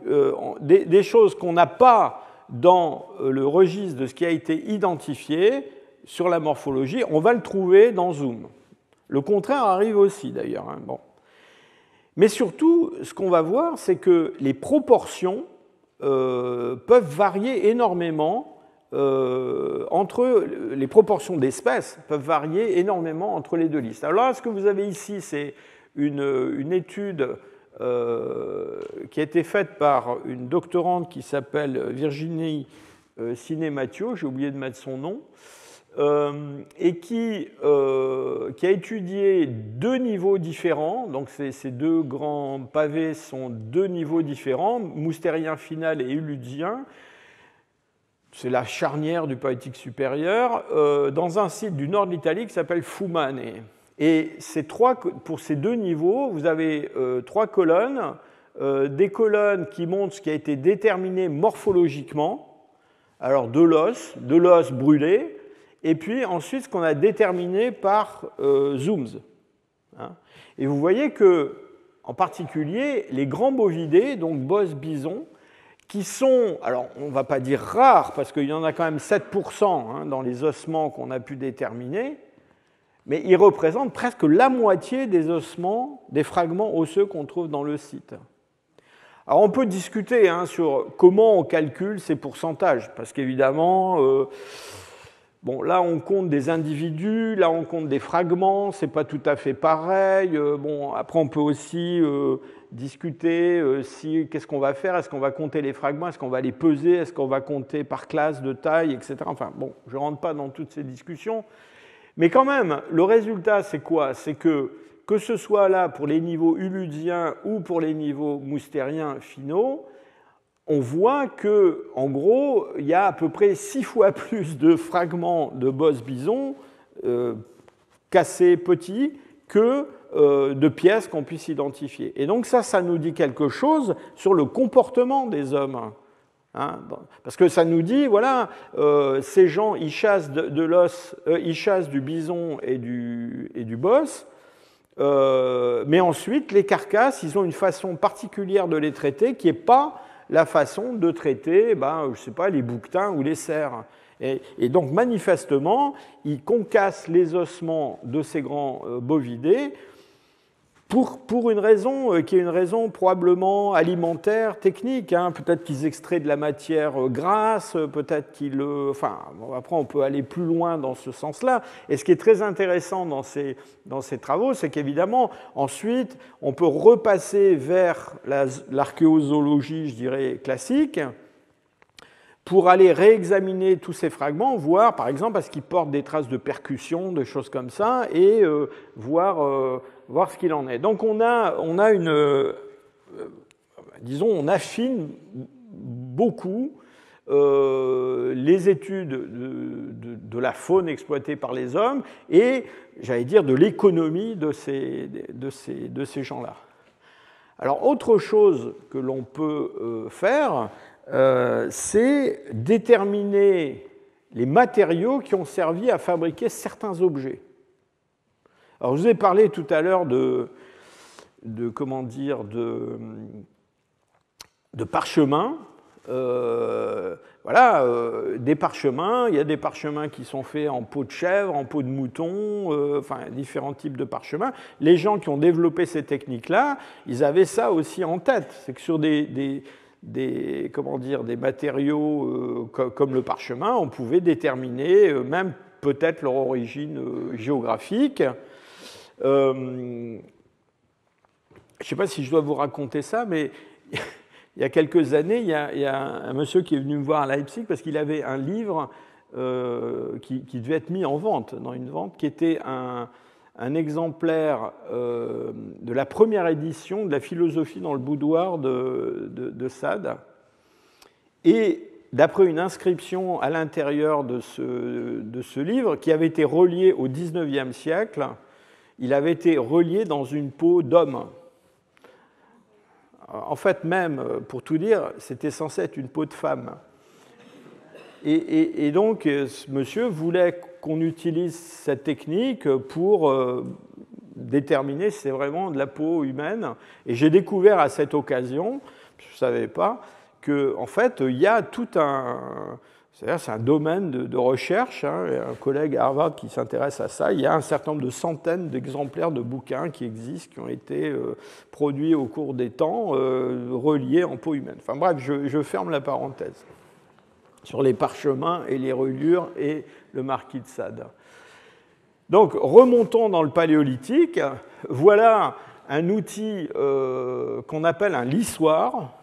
des choses qu'on n'a pas dans le registre de ce qui a été identifié sur la morphologie, on va le trouver dans Zoom. Le contraire arrive aussi, d'ailleurs. Hein, bon. Mais surtout, ce qu'on va voir, c'est que les proportions peuvent varier énormément entre les proportions d'espèces peuvent varier énormément entre les deux listes. Alors là, ce que vous avez ici, c'est une étude qui a été faite par une doctorante qui s'appelle Virginie Ciné-Mathieu, j'ai oublié de mettre son nom, et qui a étudié deux niveaux différents. Donc ces deux grands pavés sont deux niveaux différents, moustérien final et uludien. C'est la charnière du Paléolithique supérieur, dans un site du nord de l'Italie qui s'appelle Fumane. Et pour ces deux niveaux, vous avez trois colonnes, des colonnes qui montrent ce qui a été déterminé morphologiquement, alors de l'os brûlé, et puis ensuite ce qu'on a déterminé par zooms. Hein. Et vous voyez que, en particulier, les grands bovidés, donc bos, bison, qui sont, alors on ne va pas dire rares, parce qu'il y en a quand même 7% hein, dans les ossements qu'on a pu déterminer, mais ils représentent presque la moitié des ossements, des fragments osseux qu'on trouve dans le site. Alors on peut discuter hein, sur comment on calcule ces pourcentages, parce qu'évidemment, bon, là on compte des individus, là on compte des fragments, c'est pas tout à fait pareil. Bon, après on peut aussi discuter qu'est-ce qu'on va faire, est-ce qu'on va compter les fragments, est-ce qu'on va les peser, est-ce qu'on va compter par classe de taille, etc. Enfin bon, je ne rentre pas dans toutes ces discussions, mais quand même, le résultat c'est quoi? C'est que ce soit là pour les niveaux uludiens ou pour les niveaux moustériens finaux, on voit que, en gros, il y a à peu près 6 fois plus de fragments de bos bison cassés petits que de pièces qu'on puisse identifier. Et donc ça nous dit quelque chose sur le comportement des hommes. Hein, parce que ça nous dit, voilà, ces gens, ils chassent de l'os, ils chassent du bison et du bos, mais ensuite, les carcasses, ils ont une façon particulière de les traiter qui n'est pas la façon de traiter, je ne sais pas, les bouquetins ou les cerfs. Et donc, manifestement, ils concassent les ossements de ces grands bovidés pour une raison qui est une raison probablement alimentaire, technique. Hein. Peut-être qu'ils extraient de la matière grasse, peut-être qu'ils... Enfin, bon, après, on peut aller plus loin dans ce sens-là. Et ce qui est très intéressant dans ces travaux, c'est qu'évidemment, ensuite, on peut repasser vers l'archéozoologie, je dirais, classique, pour aller réexaminer tous ces fragments, voir, par exemple, est-ce qu'ils portent des traces de percussion, de choses comme ça, et voir ce qu'il en est. Donc on a une... disons, on affine beaucoup les études de la faune exploitée par les hommes et, j'allais dire, de l'économie de ces gens-là. Alors, autre chose que l'on peut faire, c'est déterminer les matériaux qui ont servi à fabriquer certains objets. Alors, je vous ai parlé tout à l'heure de parchemins. Des parchemins. Il y a des parchemins qui sont faits en peau de chèvre, en peau de mouton, différents types de parchemins. Les gens qui ont développé ces techniques-là, ils avaient ça aussi en tête. C'est que sur des matériaux comme le parchemin, on pouvait déterminer même peut-être leur origine géographique. Je ne sais pas si je dois vous raconter ça, mais il y a quelques années, il y a un monsieur qui est venu me voir à Leipzig parce qu'il avait un livre qui devait être mis en vente, dans une vente, qui était un exemplaire de la première édition de la philosophie dans le boudoir de Sade. Et d'après une inscription à l'intérieur de ce livre, qui avait été relié au XIXe siècle, il avait été relié dans une peau d'homme. En fait, même, pour tout dire, c'était censé être une peau de femme. Et donc, ce monsieur voulait qu'on utilise cette technique pour déterminer si c'est vraiment de la peau humaine. Et j'ai découvert à cette occasion, je ne savais pas, qu'en fait, il y a tout un... C'est-à-dire c'est un domaine de recherche, hein, un collègue à Harvard qui s'intéresse à ça. Il y a un certain nombre de centaines d'exemplaires de bouquins qui existent, qui ont été produits au cours des temps, reliés en peau humaine. Enfin bref, je ferme la parenthèse sur les parchemins et les reliures et le marquis de Sade. Donc remontons dans le Paléolithique. Voilà un outil qu'on appelle un lissoir.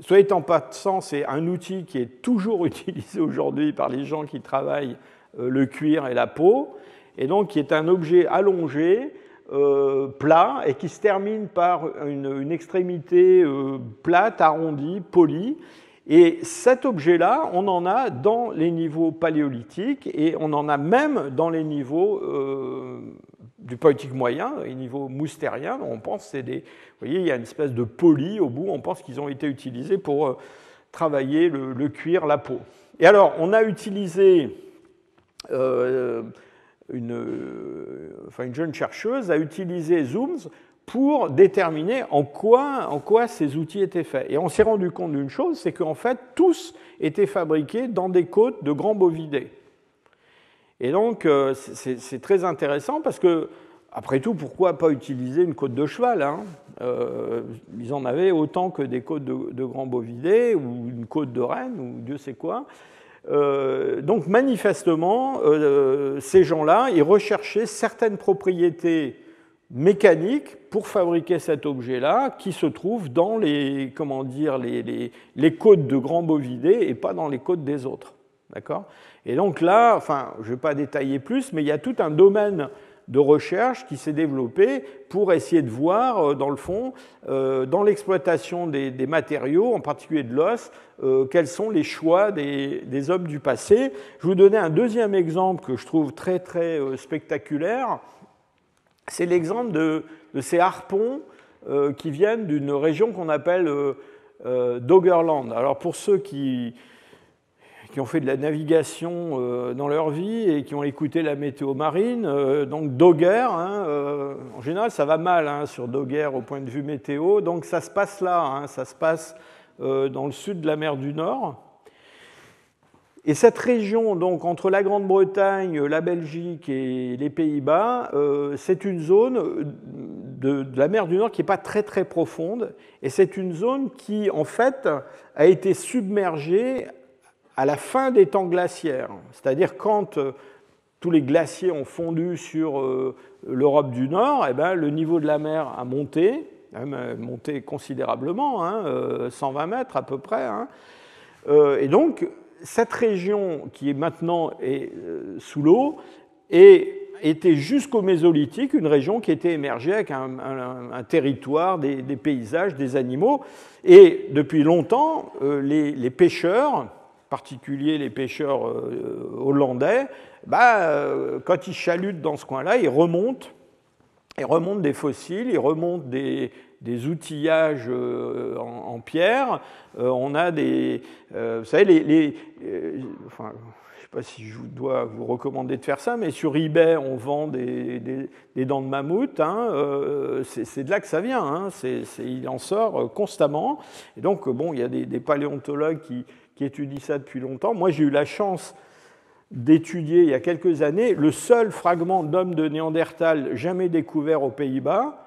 Soit en passant, c'est un outil qui est toujours utilisé aujourd'hui par les gens qui travaillent le cuir et la peau, et donc qui est un objet allongé, plat, et qui se termine par une extrémité plate, arrondie, polie. Et cet objet-là, on en a dans les niveaux paléolithiques, et on en a même dans les niveaux du Paléolithique moyen, les niveaux moustériens. On pense que c'est des... Vous voyez, il y a une espèce de poli au bout, on pense qu'ils ont été utilisés pour travailler le cuir, la peau. Et alors, on a utilisé... une jeune chercheuse a utilisé zooms pour déterminer en quoi ces outils étaient faits. Et on s'est rendu compte d'une chose, c'est qu'en fait, tous étaient fabriqués dans des côtes de grands bovidés. Et donc, c'est très intéressant parce que, après tout, pourquoi pas utiliser une côte de cheval, hein? Ils en avaient autant que des côtes de grands bovidés, ou une côte de renne, ou Dieu sait quoi. Donc, manifestement, ces gens-là, ils recherchaient certaines propriétés mécaniques pour fabriquer cet objet-là, qui se trouve dans les côtes de grands bovidés et pas dans les côtes des autres. D'accord ? Et donc là, enfin, je ne vais pas détailler plus, mais il y a tout un domaine de recherche qui s'est développé pour essayer de voir, dans le fond, dans l'exploitation des matériaux, en particulier de l'os, quels sont les choix des hommes du passé. Je vais vous donner un deuxième exemple que je trouve très, très spectaculaire. C'est l'exemple de ces harpons qui viennent d'une région qu'on appelle Doggerland. Alors pour ceux qui ont fait de la navigation dans leur vie et qui ont écouté la météo marine, donc Dogger, hein, en général ça va mal hein, sur Dogger au point de vue météo, donc ça se passe là, hein, ça se passe dans le sud de la mer du Nord. Et cette région, donc entre la Grande-Bretagne, la Belgique et les Pays-Bas, c'est une zone de la mer du Nord qui n'est pas très très profonde, et c'est une zone qui en fait a été submergée à la fin des temps glaciaires, c'est-à-dire quand tous les glaciers ont fondu sur l'Europe du Nord, eh ben, le niveau de la mer a monté, considérablement, hein, 120 mètres à peu près, hein, et donc cette région qui est maintenant sous l'eau était jusqu'au Mésolithique une région qui était émergée avec un territoire, des paysages, des animaux. Et depuis longtemps, les pêcheurs, en particulier les pêcheurs hollandais, quand ils chalutent dans ce coin-là, ils remontent des fossiles, ils remontent des outillages en pierre. On a des... vous savez, enfin, je ne sais pas si je dois vous recommander de faire ça, mais sur eBay, on vend des dents de mammouth. Hein, c'est de là que ça vient. Hein, il en sort constamment. Et donc, bon, il y a des paléontologues qui étudient ça depuis longtemps. Moi, j'ai eu la chance d'étudier il y a quelques années le seul fragment d'homme de Néandertal jamais découvert aux Pays-Bas.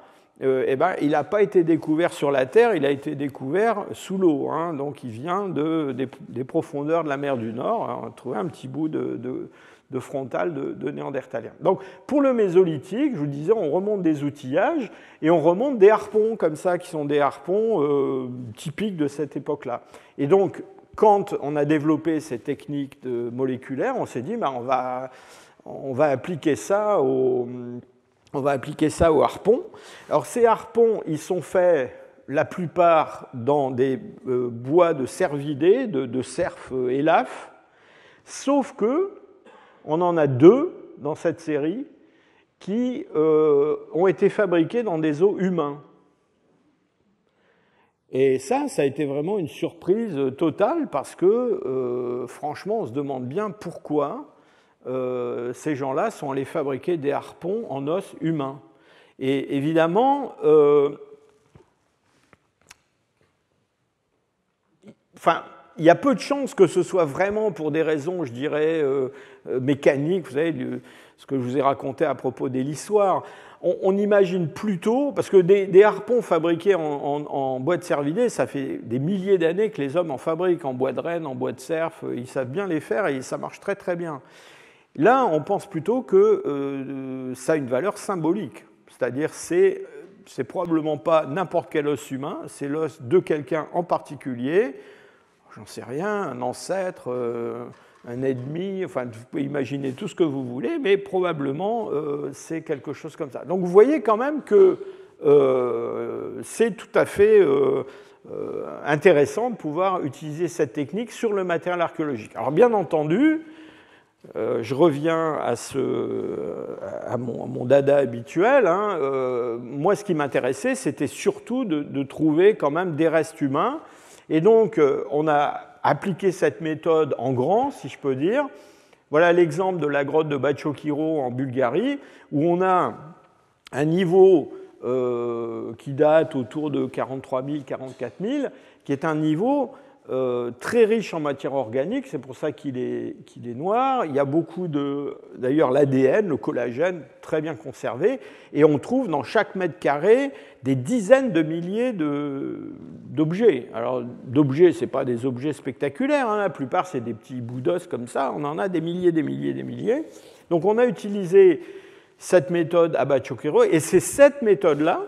Il n'a pas été découvert sur la Terre, il a été découvert sous l'eau. Hein, donc il vient des profondeurs de la mer du Nord. Hein, on a trouvé un petit bout de frontal de Néandertalien. Donc pour le Mésolithique, je vous disais, on remonte des outillages et on remonte des harpons comme ça, qui sont des harpons typiques de cette époque-là. Et donc, quand on a développé ces techniques moléculaires, on s'est dit, on va appliquer ça aux harpons. Alors ces harpons, ils sont faits la plupart dans des bois de cervidés, de cerf élaphe, sauf que on en a deux dans cette série qui ont été fabriqués dans des os humains. Et ça a été vraiment une surprise totale parce que, franchement, on se demande bien pourquoi ces gens-là sont allés fabriquer des harpons en os humains. Et évidemment, il y a peu de chances que ce soit vraiment pour des raisons, je dirais, mécaniques, vous savez, ce que je vous ai raconté à propos des lissoirs. On imagine plutôt, parce que des harpons fabriqués en bois de cervidés, ça fait des milliers d'années que les hommes en fabriquent, en bois de renne, en bois de cerf, ils savent bien les faire et ça marche très très bien. Là, on pense plutôt que ça a une valeur symbolique, c'est-à-dire c'est probablement pas n'importe quel os humain, c'est l'os de quelqu'un en particulier, j'en sais rien, un ancêtre, un ennemi, enfin vous pouvez imaginer tout ce que vous voulez, mais probablement c'est quelque chose comme ça. Donc vous voyez quand même que c'est tout à fait intéressant de pouvoir utiliser cette technique sur le matériel archéologique. Alors bien entendu, je reviens à mon dada habituel. Moi, ce qui m'intéressait, c'était surtout de trouver quand même des restes humains. Et donc, on a appliqué cette méthode en grand, si je peux dire. Voilà l'exemple de la grotte de Bachokiro en Bulgarie, où on a un niveau qui date autour de 43 000, 44 000, qui est un niveau très riche en matière organique, c'est pour ça qu'il est noir. Il y a beaucoup d'ailleurs l'ADN, le collagène, très bien conservé, et on trouve dans chaque mètre carré des dizaines de milliers d'objets. Alors d'objets, ce n'est pas des objets spectaculaires, la plupart c'est des petits bouts d'os comme ça, on en a des milliers, des milliers, des milliers. Donc on a utilisé cette méthode à Bachokiro, et c'est cette méthode-là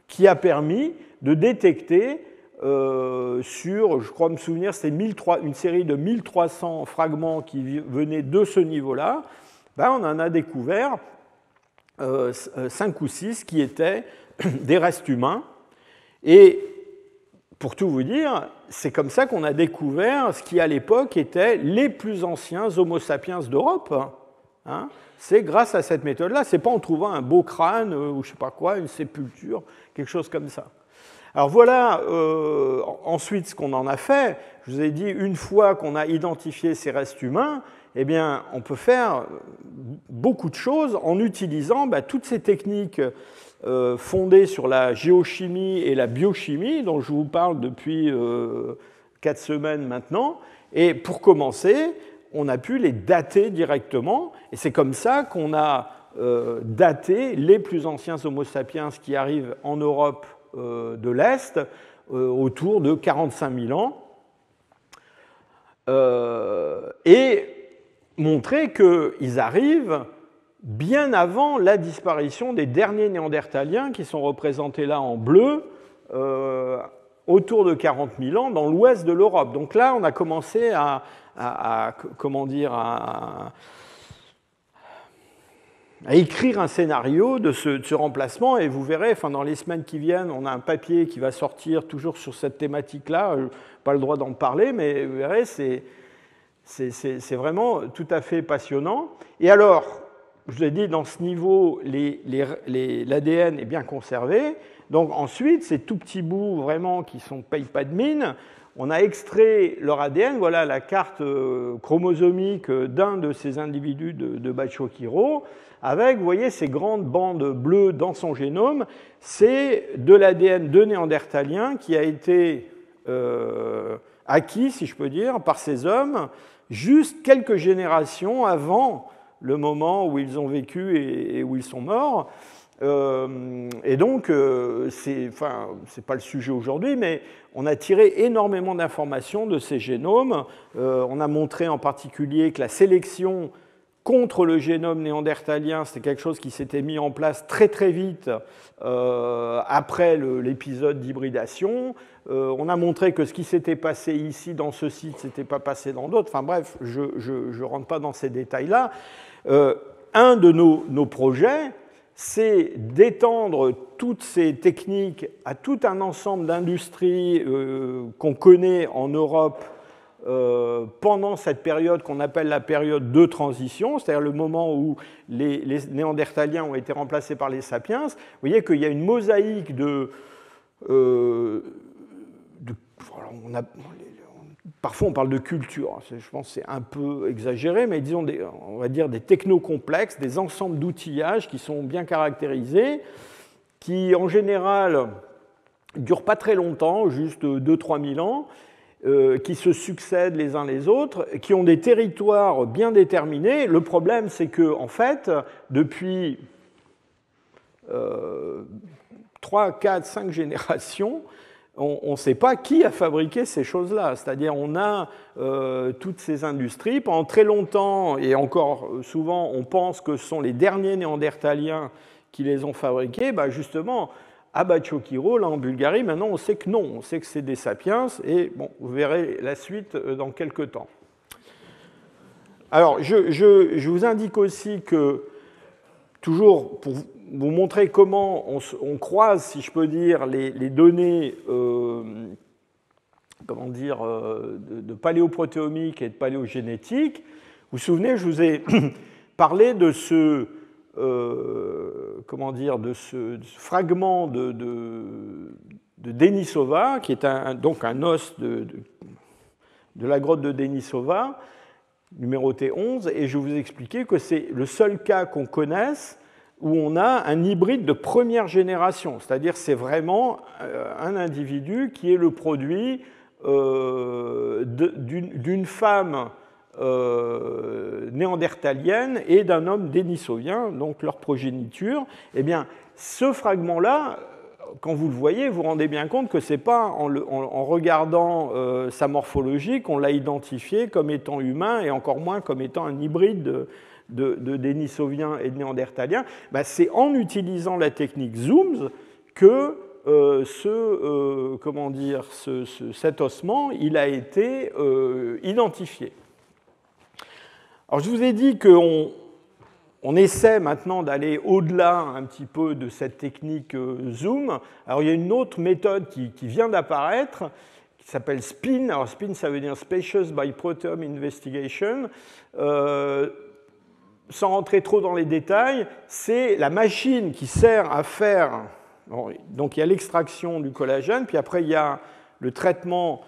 qui a permis de détecter je crois me souvenir, c'était une série de 1300 fragments qui venaient de ce niveau-là. On en a découvert 5 ou 6 qui étaient des restes humains. Et pour tout vous dire, c'est comme ça qu'on a découvert ce qui à l'époque étaient les plus anciens Homo sapiens d'Europe. C'est grâce à cette méthode-là. Ce n'est pas en trouvant un beau crâne ou je ne sais pas quoi, une sépulture, quelque chose comme ça. Alors voilà ensuite ce qu'on en a fait. Je vous ai dit, une fois qu'on a identifié ces restes humains, eh bien, on peut faire beaucoup de choses en utilisant toutes ces techniques fondées sur la géochimie et la biochimie, dont je vous parle depuis 4 semaines maintenant. Et pour commencer, on a pu les dater directement. Et c'est comme ça qu'on a daté les plus anciens Homo sapiens qui arrivent en Europe de l'Est, autour de 45 000 ans, et montrer qu'ils arrivent bien avant la disparition des derniers néandertaliens qui sont représentés là en bleu, autour de 40 000 ans dans l'ouest de l'Europe. Donc là, on a commencé à écrire un scénario de ce remplacement, et vous verrez, dans les semaines qui viennent, on a un papier qui va sortir toujours sur cette thématique-là, je n'ai pas le droit d'en parler, mais vous verrez, c'est vraiment tout à fait passionnant. Et alors, je vous ai dit, dans ce niveau, l'ADN est bien conservé, donc ensuite, ces tout petits bouts vraiment qui ne payent pas de mine, on a extrait leur ADN, voilà la carte chromosomique d'un de ces individus de Bachokiro, avec, vous voyez, ces grandes bandes bleues dans son génome. C'est de l'ADN de néandertalien qui a été acquis, si je peux dire, par ces hommes, juste quelques générations avant le moment où ils ont vécu et où ils sont morts. Et donc, c'est pas le sujet aujourd'hui, mais on a tiré énormément d'informations de ces génomes. On a montré en particulier que la sélection contre le génome néandertalien, c'était quelque chose qui s'était mis en place très très vite après l'épisode d'hybridation. On a montré que ce qui s'était passé ici dans ce site, ne s'était pas passé dans d'autres. Enfin bref, je ne rentre pas dans ces détails-là. Un de nos projets, c'est d'étendre toutes ces techniques à tout un ensemble d'industries qu'on connaît en Europe pendant cette période qu'on appelle la période de transition, c'est-à-dire le moment où les néandertaliens ont été remplacés par les sapiens. Vous voyez qu'il y a une mosaïque parfois on parle de culture, je pense que c'est un peu exagéré, mais disons on va dire des technocomplexes, des ensembles d'outillages qui sont bien caractérisés, qui en général ne durent pas très longtemps, juste 2 000 à 3 000 ans, qui se succèdent les uns les autres, qui ont des territoires bien déterminés. Le problème, c'est que, en fait, depuis 3, 4, 5 générations, on ne sait pas qui a fabriqué ces choses-là. C'est-à-dire on a toutes ces industries. Pendant très longtemps, et encore souvent, on pense que ce sont les derniers néandertaliens qui les ont fabriqués. Ben justement, à Bachokiro, là en Bulgarie, maintenant on sait que non. On sait que c'est des sapiens. Et bon, vous verrez la suite dans quelques temps. Alors, je vous indique aussi que, toujours pour vous montrer comment on croise, si je peux dire, les données comment dire, de paléoprotéomique et de paléogénétique. Vous vous souvenez, je vous ai parlé de ce, comment dire, de ce fragment de Denisova, qui est donc un os de la grotte de Denisova, numéroté 11, et je vous ai expliqué que c'est le seul cas qu'on connaisse où on a un hybride de première génération, c'est-à-dire c'est vraiment un individu qui est le produit d'une femme néandertalienne et d'un homme dénisovien, donc leur progéniture. Eh bien, ce fragment-là, quand vous le voyez, vous vous rendez bien compte que ce n'est pas en regardant sa morphologie qu'on l'a identifié comme étant humain et encore moins comme étant un hybride de Denisovien et de Néandertalien. Ben, c'est en utilisant la technique Zooms que cet ossement il a été identifié. Alors, je vous ai dit qu'on essaie maintenant d'aller au-delà un petit peu de cette technique Zoom. Alors, il y a une autre méthode qui vient d'apparaître, qui s'appelle SPIN. Alors, SPIN, ça veut dire Species by Proteome Investigation. Sans rentrer trop dans les détails, c'est la machine qui sert à faire... Donc, il y a l'extraction du collagène, puis après, il y a le traitement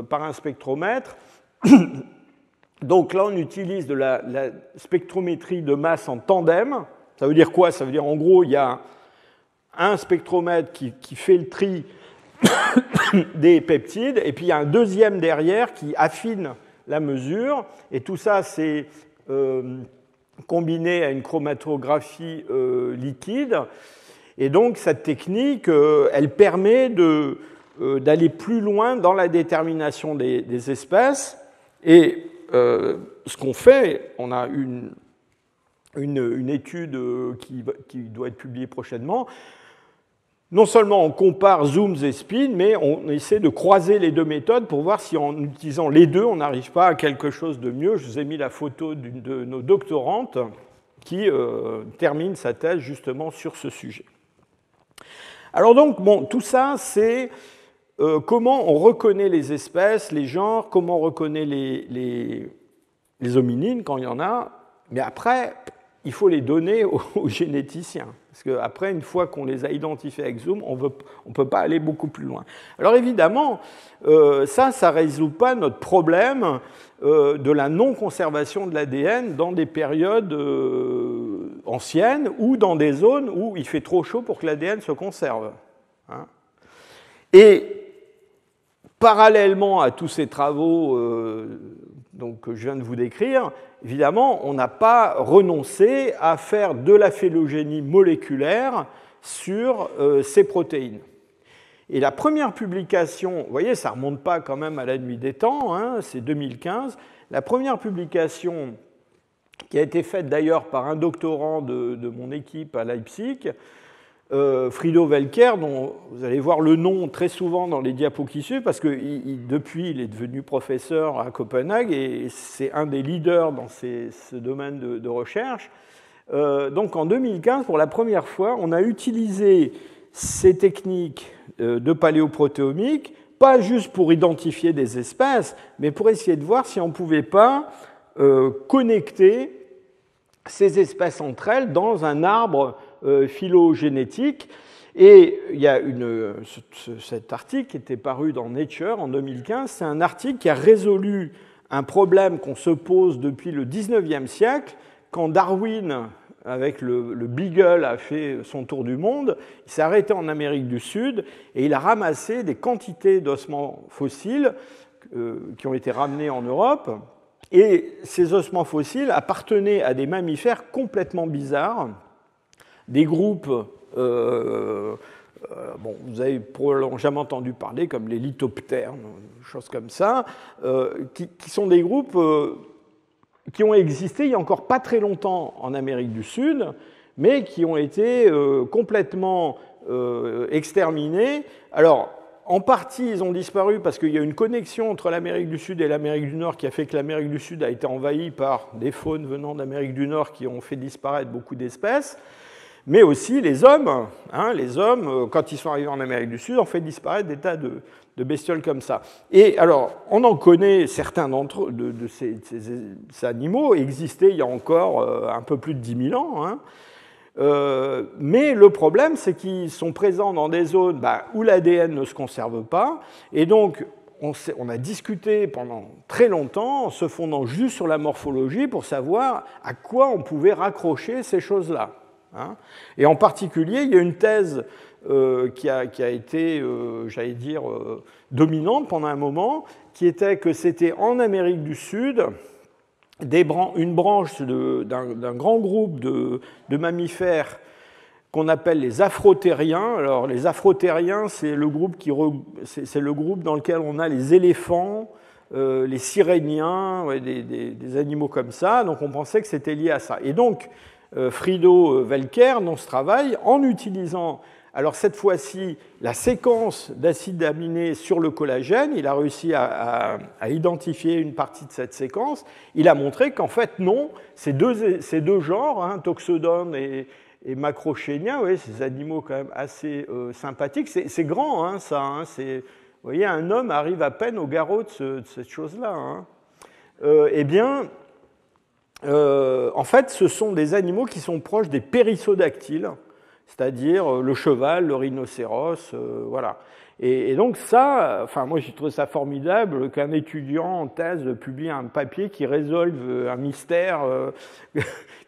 par un spectromètre. Donc là, on utilise de la spectrométrie de masse en tandem. Ça veut dire quoi? Ça veut dire, en gros, il y a un spectromètre qui fait le tri des peptides, et puis il y a un deuxième derrière qui affine la mesure. Et tout ça, c'est combiné à une chromatographie liquide. Et donc, cette technique, elle permet d'aller plus loin dans la détermination des espèces. Et ce qu'on fait, on a une étude qui doit être publiée prochainement. Non seulement on compare Zooms et Spin, mais on essaie de croiser les deux méthodes pour voir si en utilisant les deux, on n'arrive pas à quelque chose de mieux. Je vous ai mis la photo d'une de nos doctorantes qui termine sa thèse justement sur ce sujet. Alors donc, bon, tout ça, c'est comment on reconnaît les espèces, les genres, comment on reconnaît les hominines quand il y en a, mais après, il faut les donner aux généticiens. Parce qu'après, une fois qu'on les a identifiés avec Zoom, on ne peut pas aller beaucoup plus loin. Alors évidemment, ça ne résout pas notre problème de la non-conservation de l'ADN dans des périodes anciennes ou dans des zones où il fait trop chaud pour que l'ADN se conserve. Hein. Et parallèlement à tous ces travaux que je viens de vous décrire, évidemment, on n'a pas renoncé à faire de la phylogénie moléculaire sur ces protéines. Et la première publication, vous voyez, ça ne remonte pas quand même à la nuit des temps, hein, c'est 2015. La première publication, qui a été faite d'ailleurs par un doctorant de mon équipe à Leipzig, Frido Welker, dont vous allez voir le nom très souvent dans les diapos qui suivent, parce que depuis, il est devenu professeur à Copenhague et c'est un des leaders dans ce domaine de recherche. Donc en 2015, pour la première fois, on a utilisé ces techniques de paléoprotéomique, pas juste pour identifier des espèces, mais pour essayer de voir si on ne pouvait pas connecter ces espèces entre elles dans un arbre phylogénétique. Et il y a cet article qui était paru dans Nature en 2015, c'est un article qui a résolu un problème qu'on se pose depuis le 19e siècle, quand Darwin, avec le Beagle, a fait son tour du monde. Il s'est arrêté en Amérique du Sud et il a ramassé des quantités d'ossements fossiles qui ont été ramenés en Europe. Et ces ossements fossiles appartenaient à des mammifères complètement bizarres, des groupes, bon, vous avez probablement jamais entendu parler, comme les lithoptères, des choses comme ça, qui sont des groupes qui ont existé il n'y a encore pas très longtemps en Amérique du Sud, mais qui ont été complètement exterminés. Alors, en partie, ils ont disparu parce qu'il y a une connexion entre l'Amérique du Sud et l'Amérique du Nord qui a fait que l'Amérique du Sud a été envahie par des faunes venant d'Amérique du Nord qui ont fait disparaître beaucoup d'espèces. Mais aussi les hommes, quand ils sont arrivés en Amérique du Sud, ont fait disparaître des tas de bestioles comme ça. Et alors, on en connaît certains de ces animaux, existaient il y a encore un peu plus de 10 000 ans, mais le problème, c'est qu'ils sont présents dans des zones où l'ADN ne se conserve pas, et donc on a discuté pendant très longtemps en se fondant juste sur la morphologie pour savoir à quoi on pouvait raccrocher ces choses-là. Et en particulier, il y a une thèse qui a été, j'allais dire, dominante pendant un moment, qui était que c'était en Amérique du Sud une branche d'un grand groupe de mammifères qu'on appelle les afrotériens. Alors, les afrotériens, c'est le groupe dans lequel on a les éléphants, les siréniens, des animaux comme ça. Donc, on pensait que c'était lié à ça. Et donc, Frido Welker, dans ce travail, en utilisant, alors cette fois-ci, la séquence d'acides aminés sur le collagène, il a réussi à identifier une partie de cette séquence. Il a montré qu'en fait, non, ces deux genres, Toxodon et Macrochénia, ces animaux quand même assez sympathiques, c'est grand, ça. Vous voyez, un homme arrive à peine au garrot de cette chose-là. Eh bien, en fait, ce sont des animaux qui sont proches des périssodactyles, c'est-à-dire le cheval, le rhinocéros, voilà. Et donc ça, moi j'ai trouvé ça formidable qu'un étudiant en thèse publie un papier qui résolve un mystère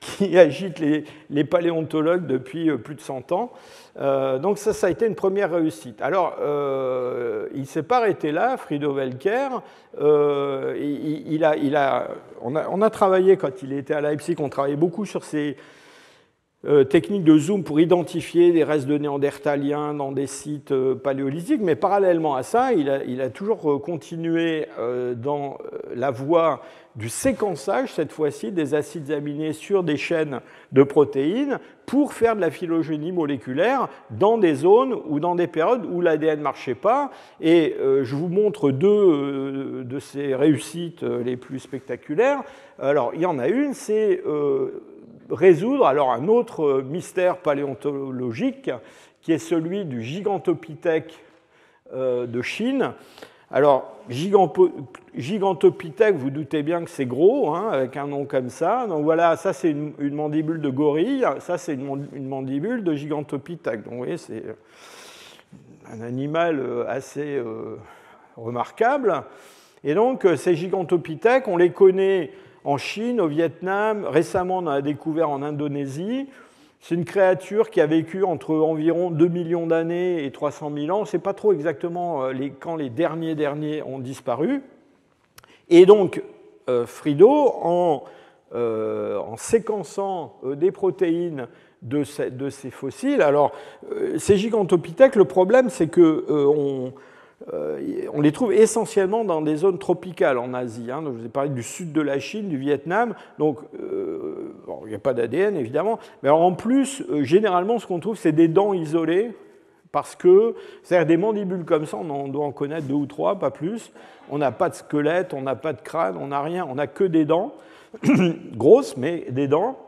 qui agite les paléontologues depuis plus de 100 ans. Donc ça a été une première réussite. Alors, il ne s'est pas arrêté là, Frido Welker. On a travaillé, quand il était à Leipzig, on travaillait beaucoup sur ces techniques de zoom pour identifier des restes de néandertaliens dans des sites paléolithiques, mais parallèlement à ça, il a toujours continué dans la voie du séquençage, cette fois-ci, des acides aminés sur des chaînes de protéines pour faire de la phylogénie moléculaire dans des zones ou dans des périodes où l'ADN ne marchait pas. Et je vous montre deux de ces réussites les plus spectaculaires. Alors, il y en a une, c'est résoudre un autre mystère paléontologique qui est celui du Gigantopithèque de Chine. Alors, Gigantopithèque, vous doutez bien que c'est gros, avec un nom comme ça. Donc voilà, ça c'est une mandibule de gorille, ça c'est une mandibule de Gigantopithèque. Donc vous voyez, c'est un animal assez remarquable. Et donc, ces Gigantopithèques, on les connaît en Chine, au Vietnam, récemment on en a découvert en Indonésie. C'est une créature qui a vécu entre environ 2 millions d'années et 300 000 ans. On ne sait pas trop exactement quand les derniers ont disparu. Et donc, Frido, en séquençant des protéines de ces fossiles, alors ces Gigantopithèques, le problème c'est que on les trouve essentiellement dans des zones tropicales en Asie. Donc, je vous ai parlé du sud de la Chine, du Vietnam. Donc, il n'y a pas d'ADN, évidemment. Mais alors, en plus, généralement, ce qu'on trouve, c'est des dents isolées. Parce que, c'est-à-dire des mandibules comme ça, on doit en connaître 2 ou 3, pas plus. On n'a pas de squelette, on n'a pas de crâne, on n'a rien. On n'a que des dents. Grosses, mais des dents.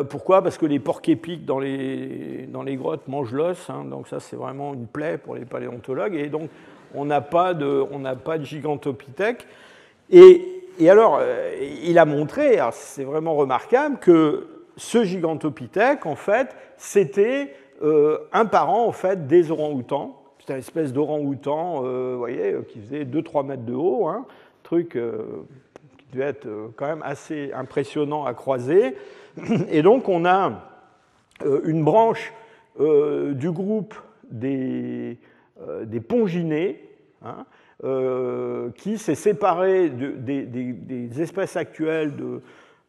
Pourquoi ? Parce que les porcs-épics dans les grottes mangent l'os, donc ça c'est vraiment une plaie pour les paléontologues, et donc on n'a pas de Gigantopithèque. Et alors, il a montré, c'est vraiment remarquable, que ce Gigantopithèque, en fait, c'était un parent en fait, des orang-outans. C'était une espèce d'orang-outan, vous voyez, qui faisait 2-3 mètres de haut, truc qui devait être quand même assez impressionnant à croiser. Et donc, on a une branche du groupe des ponginés, qui s'est séparé des espèces actuelles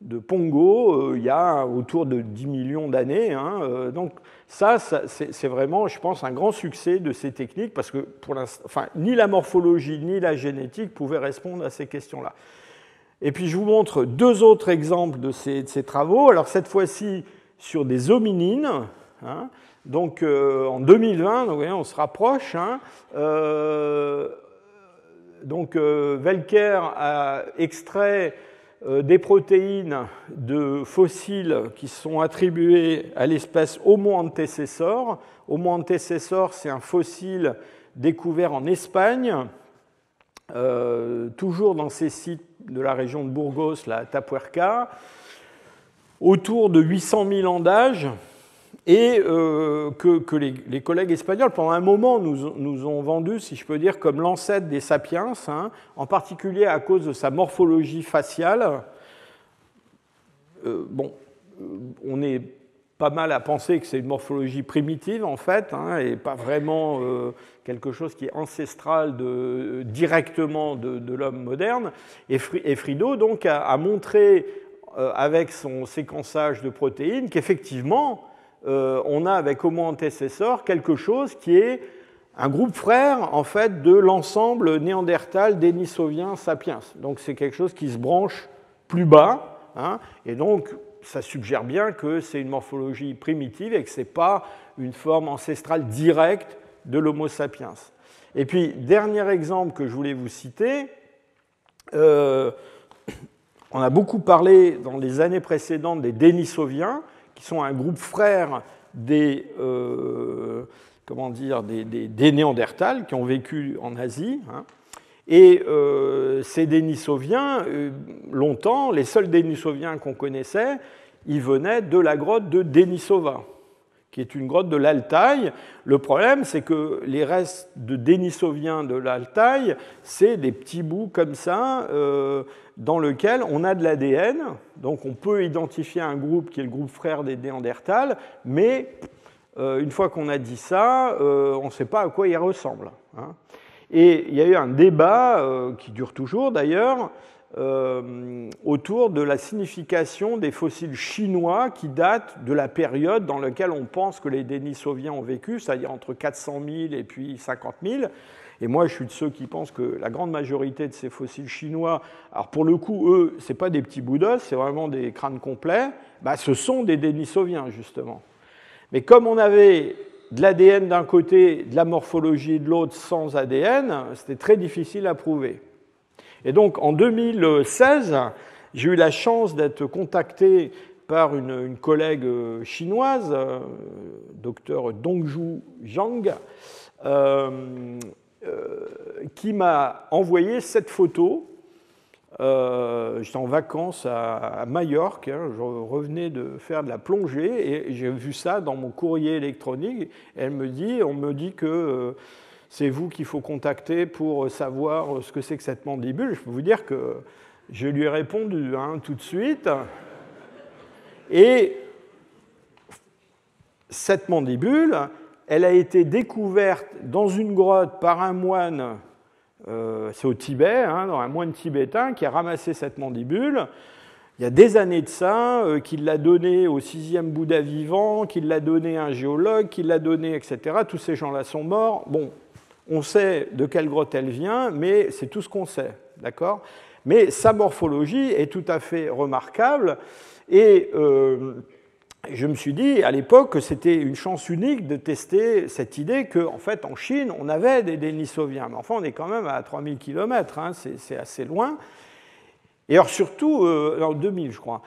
de Pongo il y a autour de 10 millions d'années. Hein. Donc ça c'est vraiment, je pense, un grand succès de ces techniques, parce que pour enfin, ni la morphologie ni la génétique pouvaient répondre à ces questions-là. Et puis je vous montre deux autres exemples de ces travaux. Alors cette fois-ci sur des hominines. Hein. Donc en 2020, donc, vous voyez, on se rapproche. Hein. Donc Velker a extrait des protéines de fossiles qui sont attribuées à l'espèce Homo antecessor. Homo antecessor, c'est un fossile découvert en Espagne, toujours dans ces sites de la région de Burgos, la Atapuerca, autour de 800 000 ans d'âge, et que les collègues espagnols, pendant un moment, nous ont vendu, si je peux dire, comme l'ancêtre des sapiens, hein, en particulier à cause de sa morphologie faciale. Bon, on est pas mal à penser que c'est une morphologie primitive, en fait, hein, et pas vraiment quelque chose qui est ancestral directement de l'homme moderne. Et Frido, donc, a montré, avec son séquençage de protéines, qu'effectivement, on a avec Homo antecessor quelque chose qui est un groupe frère en fait de l'ensemble néandertal, dénisovien, sapiens. Donc c'est quelque chose qui se branche plus bas, hein, et donc ça suggère bien que c'est une morphologie primitive et que ce n'est pas une forme ancestrale directe de l'Homo sapiens. Et puis dernier exemple que je voulais vous citer, on a beaucoup parlé dans les années précédentes des Denisoviens, qui sont un groupe frère des Néandertals qui ont vécu en Asie. Hein. Et ces Denisoviens, longtemps, les seuls Denisoviens qu'on connaissait, ils venaient de la grotte de Denisova, qui est une grotte de l'Altaï. Le problème, c'est que les restes de Denisoviens de l'Altaï, c'est des petits bouts comme ça, dans lesquels on a de l'ADN. Donc on peut identifier un groupe qui est le groupe frère des Néandertals, mais une fois qu'on a dit ça, on ne sait pas à quoi il ressemble. Hein. Et il y a eu un débat, qui dure toujours d'ailleurs, autour de la signification des fossiles chinois qui datent de la période dans laquelle on pense que les Denisoviens ont vécu, c'est-à-dire entre 400 000 et puis 50 000. Et moi, je suis de ceux qui pensent que la grande majorité de ces fossiles chinois, alors pour le coup, eux, ce n'est pas des petits bouts d'os, c'est vraiment des crânes complets, bah, ce sont des Denisoviens, justement. Mais comme on avait de l'ADN d'un côté, de la morphologie de l'autre sans ADN, c'était très difficile à prouver. Et donc, en 2016, j'ai eu la chance d'être contacté par une collègue chinoise, Dr Dongju Zhang, qui m'a envoyé cette photo. J'étais en vacances à Majorque, hein, je revenais de faire de la plongée et j'ai vu ça dans mon courrier électronique. Et on me dit que c'est vous qu'il faut contacter pour savoir ce que c'est que cette mandibule. Je peux vous dire que je lui ai répondu, hein, tout de suite. Et cette mandibule, elle a été découverte dans une grotte par un moine, c'est au Tibet, hein, dans un moine tibétain qui a ramassé cette mandibule. Il y a des années de ça, qu'il l'a donnée au 6e Bouddha vivant, qu'il l'a donnée à un géologue, qu'il l'a donnée, etc. Tous ces gens-là sont morts. Bon, on sait de quelle grotte elle vient, mais c'est tout ce qu'on sait, d'accord ? Mais sa morphologie est tout à fait remarquable, et je me suis dit à l'époque que c'était une chance unique de tester cette idée qu'en fait en Chine on avait des Denisoviens, mais enfin on est quand même à 3000 km, hein, c'est assez loin. Et alors surtout, en 2000 je crois,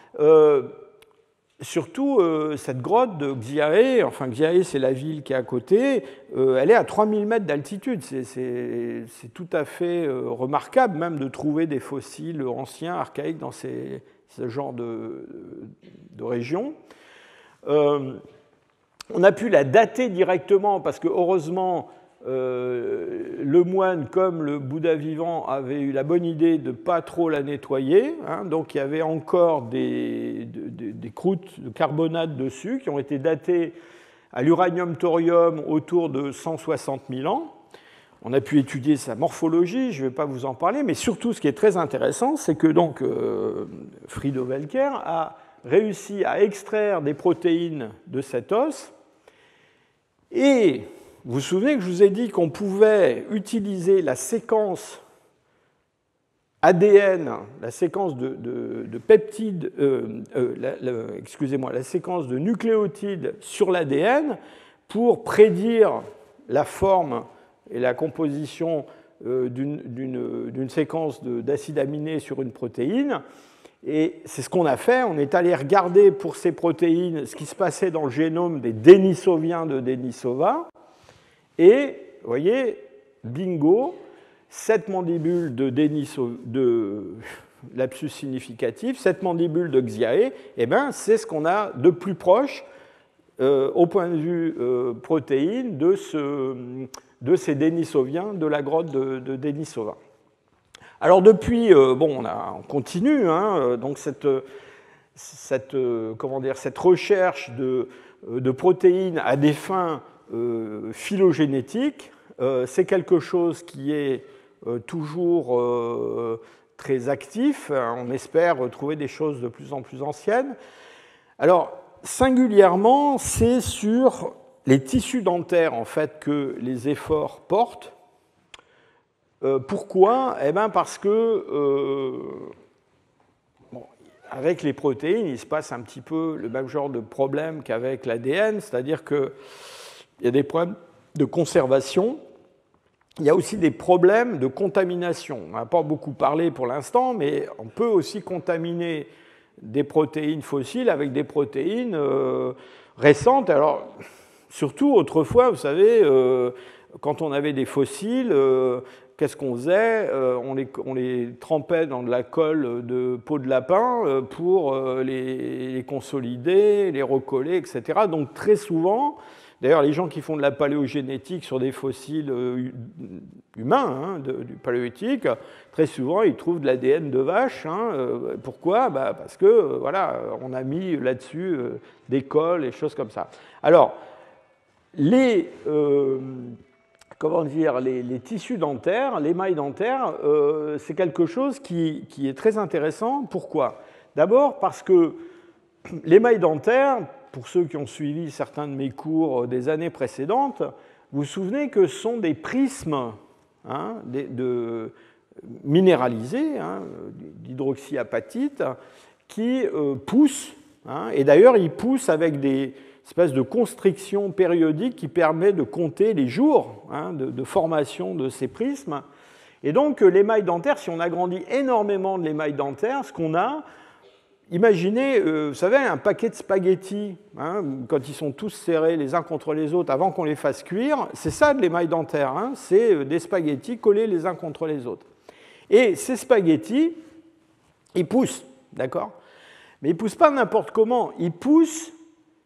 surtout cette grotte de Xiahe, enfin Xiahe c'est la ville qui est à côté, elle est à 3000 mètres d'altitude, c'est tout à fait remarquable même de trouver des fossiles anciens, archaïques dans ce genre de région. On a pu la dater directement parce que heureusement le moine comme le Bouddha vivant avait eu la bonne idée de ne pas trop la nettoyer, hein, donc il y avait encore des croûtes de carbonate dessus qui ont été datées à l'uranium-thorium autour de 160 000 ans. On a pu étudier sa morphologie, je ne vais pas vous en parler, mais surtout ce qui est très intéressant, c'est que donc Frido Welker a réussi à extraire des protéines de cet os. Et vous vous souvenez que je vous ai dit qu'on pouvait utiliser la séquence ADN, la séquence de peptides, la séquence de nucléotides sur l'ADN pour prédire la forme et la composition d'une séquence d'acides aminés sur une protéine. Et c'est ce qu'on a fait. On est allé regarder pour ces protéines ce qui se passait dans le génome des Denisoviens de Denisova. Et, vous voyez, bingo, cette mandibule de lapsus significatif, cette mandibule de Xiae, eh ben, c'est ce qu'on a de plus proche, au point de vue protéine, de ces Denisoviens de la grotte de Denisova. Alors depuis, on continue, donc cette recherche de protéines à des fins phylogénétiques, c'est quelque chose qui est toujours très actif. On espère trouver des choses de plus en plus anciennes. Alors, singulièrement, c'est sur les tissus dentaires en fait, que les efforts portent. Pourquoi ? Eh bien parce que avec les protéines, il se passe un petit peu le même genre de problème qu'avec l'ADN, c'est-à-dire qu'il y a des problèmes de conservation, il y a aussi des problèmes de contamination. On n'a pas beaucoup parlé pour l'instant, mais on peut aussi contaminer des protéines fossiles avec des protéines récentes. Alors, surtout autrefois, vous savez, quand on avait des fossiles, qu'est-ce qu'on faisait ? On les trempait dans de la colle de peau de lapin pour les consolider, les recoller, etc. Donc très souvent, d'ailleurs les gens qui font de la paléogénétique sur des fossiles humains du paléolithique, très souvent ils trouvent de l'ADN de vache. Pourquoi ? Parce que voilà, on a mis là-dessus des colles et choses comme ça. Alors, les tissus dentaires, l'émail dentaire, c'est quelque chose qui est très intéressant. Pourquoi ? D'abord parce que l'émail dentaire, pour ceux qui ont suivi certains de mes cours des années précédentes, vous vous souvenez que ce sont des prismes minéralisés, d'hydroxyapatite, qui poussent, et d'ailleurs ils poussent avec des espèce de constriction périodique qui permet de compter les jours de formation de ces prismes. Et donc l'émail dentaire, si on agrandit énormément de l'émail dentaire, ce qu'on a, imaginez, vous savez, un paquet de spaghettis, quand ils sont tous serrés les uns contre les autres avant qu'on les fasse cuire, c'est ça de l'émail dentaire, c'est des spaghettis collés les uns contre les autres. Et ces spaghettis, ils poussent, d'accord ? Mais ils ne poussent pas n'importe comment, ils poussent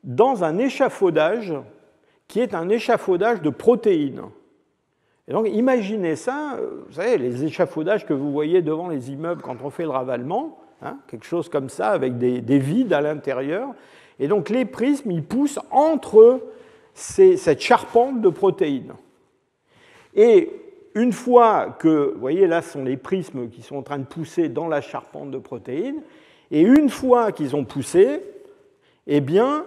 dans un échafaudage qui est un échafaudage de protéines. Et donc imaginez ça, vous savez, les échafaudages que vous voyez devant les immeubles quand on fait le ravalement, quelque chose comme ça, avec des vides à l'intérieur. Et donc les prismes, ils poussent entre cette charpente de protéines. Et une fois que, vous voyez là, ce sont les prismes qui sont en train de pousser dans la charpente de protéines, et une fois qu'ils ont poussé, eh bien,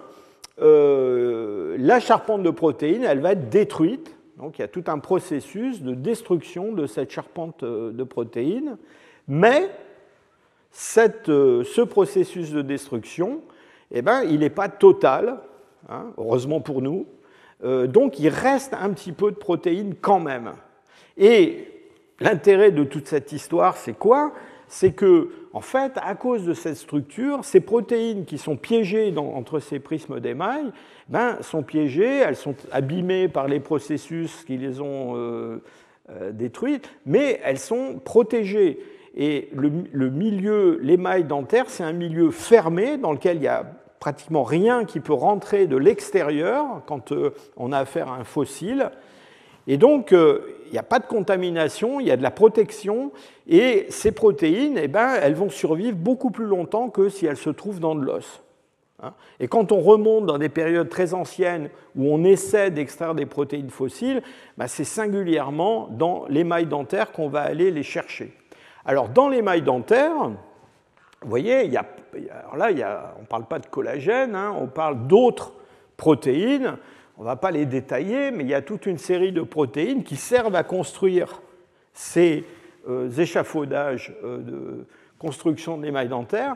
la charpente de protéines, elle va être détruite. Donc il y a tout un processus de destruction de cette charpente de protéines, mais ce processus de destruction, eh ben, il n'est pas total, heureusement pour nous, donc il reste un petit peu de protéines quand même. Et l'intérêt de toute cette histoire, c'est quoi ? C'est que, en fait, à cause de cette structure, ces protéines qui sont piégées entre ces prismes d'émail sont piégées, elles sont abîmées par les processus qui les ont détruites, mais elles sont protégées. Et le milieu, l'émail dentaire, c'est un milieu fermé dans lequel il n'y a pratiquement rien qui peut rentrer de l'extérieur quand on a affaire à un fossile. Et donc, il n'y a pas de contamination, il y a de la protection, et ces protéines, elles vont survivre beaucoup plus longtemps que si elles se trouvent dans de l'os. Et quand on remonte dans des périodes très anciennes où on essaie d'extraire des protéines fossiles, c'est singulièrement dans l'émail dentaire qu'on va aller les chercher. Alors dans l'émail dentaire, vous voyez, on ne parle pas de collagène, on parle d'autres protéines. On ne va pas les détailler, mais il y a toute une série de protéines qui servent à construire ces échafaudages de construction de l'émail dentaire.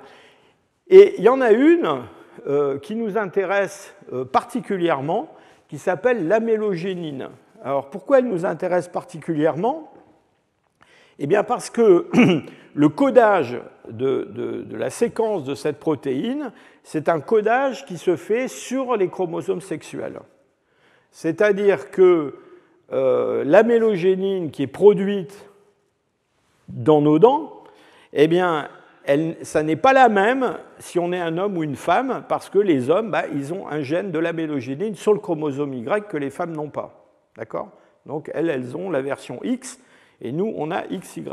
Et il y en a une qui nous intéresse particulièrement, qui s'appelle l'amélogénine. Alors pourquoi elle nous intéresse particulièrement? Eh bien parce que le codage de la séquence de cette protéine, c'est un codage qui se fait sur les chromosomes sexuels. C'est-à-dire que l'amélogénine qui est produite dans nos dents, eh bien, ça n'est pas la même si on est un homme ou une femme, parce que les hommes, ils ont un gène de l'amélogénine sur le chromosome Y que les femmes n'ont pas. D'accord? Donc, elles ont la version X, et nous, on a XY.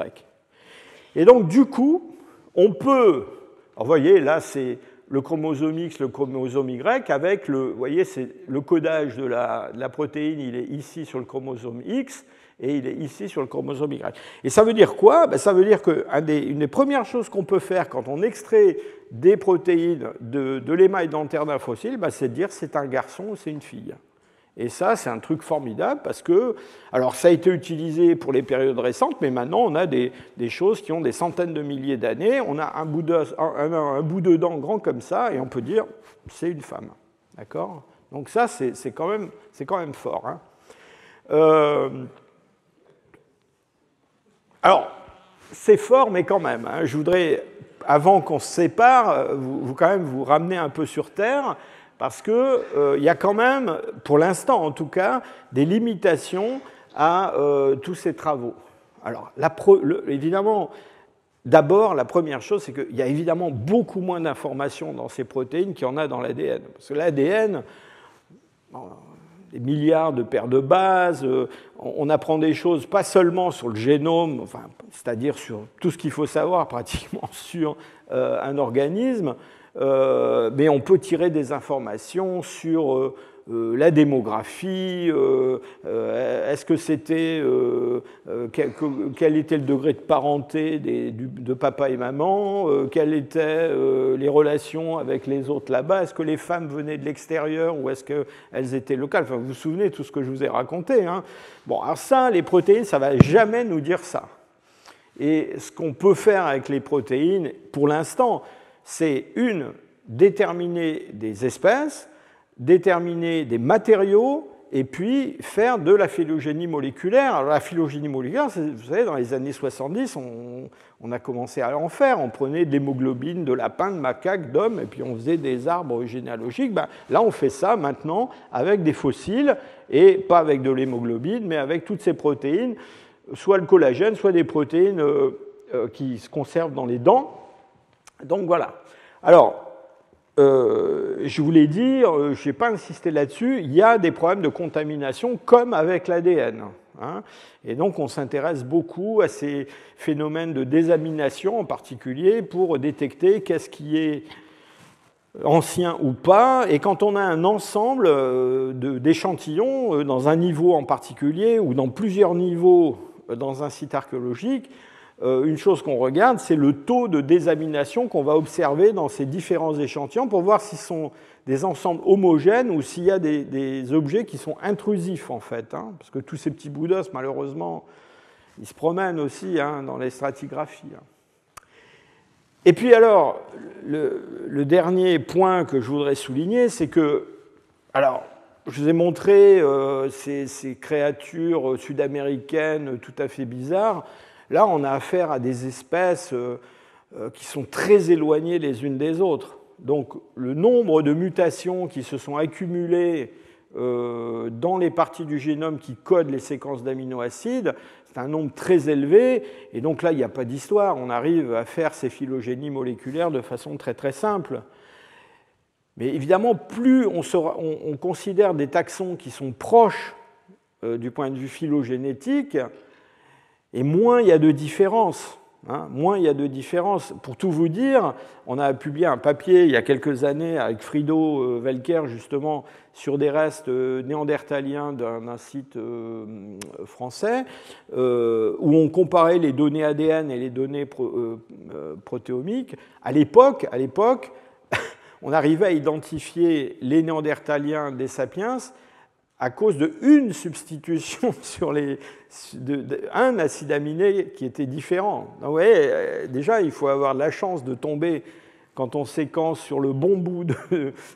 Et donc, du coup, on peut... Alors, vous voyez, là, c'est le chromosome X, le chromosome Y, avec vous voyez, c'est le codage de la protéine, il est ici sur le chromosome X, et il est ici sur le chromosome Y. Et ça veut dire quoi? Ça veut dire qu'une des premières choses qu'on peut faire quand on extrait des protéines de l'émail dentaire d'un fossile, c'est de dire c'est un garçon ou c'est une fille. Et ça, c'est un truc formidable parce que, alors ça a été utilisé pour les périodes récentes, mais maintenant on a des choses qui ont des centaines de milliers d'années. On a un bout de dent grand comme ça et on peut dire c'est une femme. D'accord? Donc ça, c'est quand même fort. Alors, c'est fort, mais quand même. Je voudrais, avant qu'on se sépare, quand même vous ramener un peu sur Terre. Parce qu'il y a quand même, pour l'instant en tout cas, des limitations à tous ces travaux. Alors, évidemment, d'abord, la première chose, c'est qu'il y a évidemment beaucoup moins d'informations dans ces protéines qu'il y en a dans l'ADN. Parce que l'ADN, des milliards de paires de bases, on apprend des choses pas seulement sur le génome, c'est-à-dire sur tout ce qu'il faut savoir pratiquement sur un organisme, mais on peut tirer des informations sur la démographie, est-ce que c'était quel était le degré de parenté de papa et maman, quelles étaient les relations avec les autres là-bas, est-ce que les femmes venaient de l'extérieur ou est-ce qu'elles étaient locales, vous vous souvenez de tout ce que je vous ai raconté. Bon, alors ça, les protéines, ça ne va jamais nous dire ça. Et ce qu'on peut faire avec les protéines, pour l'instant, c'est déterminer des espèces, déterminer des matériaux et puis faire de la phylogénie moléculaire. Alors la phylogénie moléculaire, vous savez, dans les années 70, on a commencé à en faire. On prenait de l'hémoglobine de lapins, de macaques, d'hommes, et puis on faisait des arbres généalogiques. Là, on fait ça maintenant avec des fossiles, et pas avec de l'hémoglobine, mais avec toutes ces protéines, soit le collagène, soit des protéines qui se conservent dans les dents. Donc voilà. Alors, je voulais dire, je n'ai pas insisté là-dessus, il y a des problèmes de contamination comme avec l'ADN. Et donc on s'intéresse beaucoup à ces phénomènes de désamination en particulier pour détecter qu'est-ce qui est ancien ou pas. Et quand on a un ensemble d'échantillons dans un niveau en particulier ou dans plusieurs niveaux dans un site archéologique, une chose qu'on regarde, c'est le taux de désamination qu'on va observer dans ces différents échantillons pour voir s'ils sont des ensembles homogènes ou s'il y a des objets qui sont intrusifs, en fait. Parce que tous ces petits bouts d'os, malheureusement, ils se promènent aussi dans les stratigraphies. Et puis alors, le dernier point que je voudrais souligner, c'est que, alors, je vous ai montré ces créatures sud-américaines tout à fait bizarres. Là, on a affaire à des espèces qui sont très éloignées les unes des autres. Donc, le nombre de mutations qui se sont accumulées dans les parties du génome qui codent les séquences d'aminoacides, c'est un nombre très élevé. Et donc là, il n'y a pas d'histoire. On arrive à faire ces phylogénies moléculaires de façon très très simple. Mais évidemment, plus on considère des taxons qui sont proches du point de vue phylogénétique, et moins il y a de différences. hein, moins il y a de différence. Pour tout vous dire, on a publié un papier il y a quelques années avec Frido Welker, justement, sur des restes néandertaliens d'un site français, où on comparait les données ADN et les données protéomiques. À l'époque, on arrivait à identifier les néandertaliens des sapiens à cause d'une substitution sur un acide aminé qui était différent. Donc, vous voyez, déjà, il faut avoir la chance de tomber, quand on séquence sur le bon bout,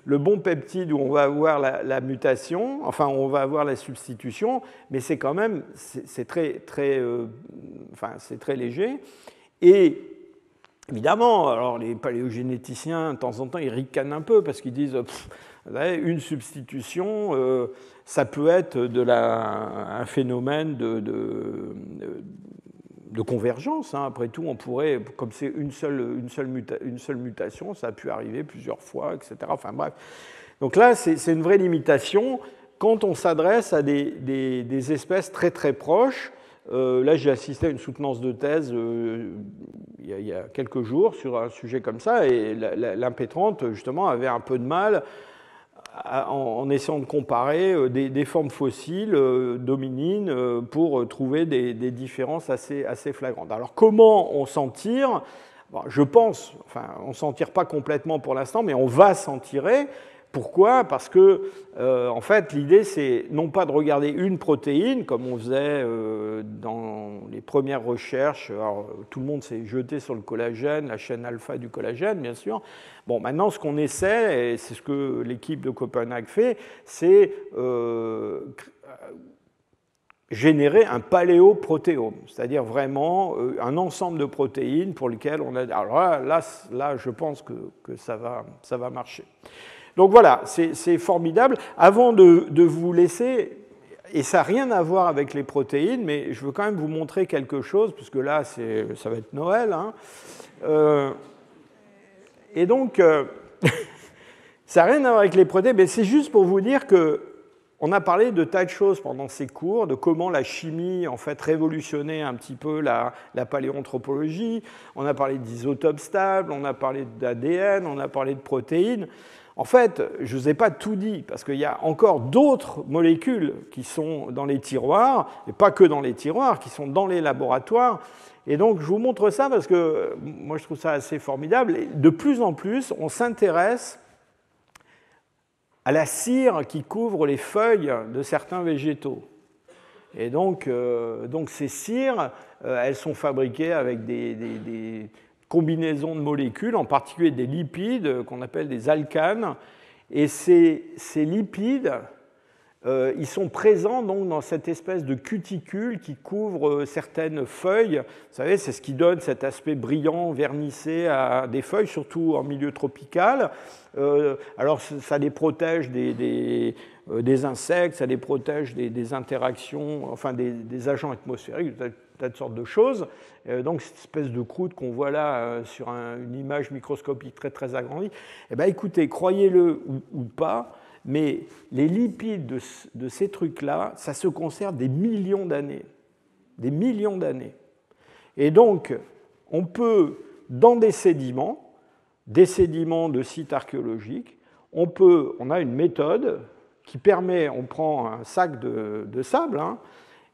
le bon peptide où on va avoir la mutation, enfin, on va avoir la substitution, mais c'est quand même, c'est très léger. Et évidemment, alors les paléogénéticiens, de temps en temps, ils ricanent un peu parce qu'ils disent une substitution, ça peut être un phénomène de convergence. Hein. Après tout, on pourrait, comme c'est une seule mutation, ça a pu arriver plusieurs fois, etc. Enfin bref. Donc là, c'est une vraie limitation quand on s'adresse à des espèces très très proches. Là, j'ai assisté à une soutenance de thèse il y a quelques jours sur un sujet comme ça, et l'impétrante, justement, avait un peu de mal en essayant de comparer des formes fossiles d'hominines pour trouver des différences assez flagrantes. Alors, comment on s'en tire ? Bon, je pense, enfin, on ne s'en tire pas complètement pour l'instant, mais on va s'en tirer. Pourquoi ? Parce que, en fait, l'idée, c'est non pas de regarder une protéine, comme on faisait dans les premières recherches. Alors, tout le monde s'est jeté sur le collagène, la chaîne alpha du collagène, bien sûr. Bon, maintenant, ce qu'on essaie, et c'est ce que l'équipe de Copenhague fait, c'est générer un paléoprotéome, c'est-à-dire vraiment un ensemble de protéines pour lesquelles on a... Alors là je pense que ça va marcher. Donc voilà, c'est formidable. Avant de vous laisser, et ça n'a rien à voir avec les protéines, mais je veux quand même vous montrer quelque chose, puisque là, ça va être Noël. Hein. Et donc, ça n'a rien à voir avec les protéines, mais c'est juste pour vous dire qu'on a parlé de tas de choses pendant ces cours, de comment la chimie, en fait, révolutionnait un petit peu la paléoanthropologie. On a parlé d'isotopes stables, on a parlé d'ADN, on a parlé de protéines. En fait, je ne vous ai pas tout dit, parce qu'il y a encore d'autres molécules qui sont dans les tiroirs, et pas que dans les tiroirs, qui sont dans les laboratoires. Et donc, je vous montre ça parce que moi, je trouve ça assez formidable. Et de plus en plus, on s'intéresse à la cire qui couvre les feuilles de certains végétaux. Et donc ces cires, elles sont fabriquées avec des combinaisons de molécules, en particulier des lipides qu'on appelle des alcanes. Et ces lipides, ils sont présents donc dans cette espèce de cuticule qui couvre certaines feuilles. Vous savez, c'est ce qui donne cet aspect brillant, vernissé à des feuilles, surtout en milieu tropical. Alors, ça les protège des insectes, ça les protège des interactions, enfin des agents atmosphériques, de sortes de choses. Donc, cette espèce de croûte qu'on voit là sur une image microscopique très, très agrandie, eh bien, écoutez, croyez-le ou pas, mais les lipides de ces trucs-là, ça se conserve des millions d'années. Des millions d'années. Et donc, on peut, dans des sédiments de sites archéologiques, on a une méthode qui permet, on prend un sac de sable, hein,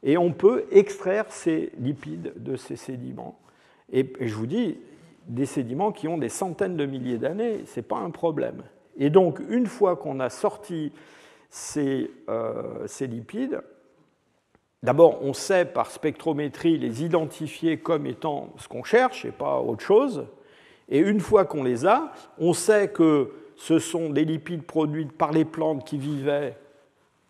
et on peut extraire ces lipides de ces sédiments. Et je vous dis, des sédiments qui ont des centaines de milliers d'années, ce n'est pas un problème. Et donc, une fois qu'on a sorti ces lipides, d'abord, on sait par spectrométrie les identifier comme étant ce qu'on cherche et pas autre chose. Et une fois qu'on les a, on sait que ce sont des lipides produits par les plantes qui vivaient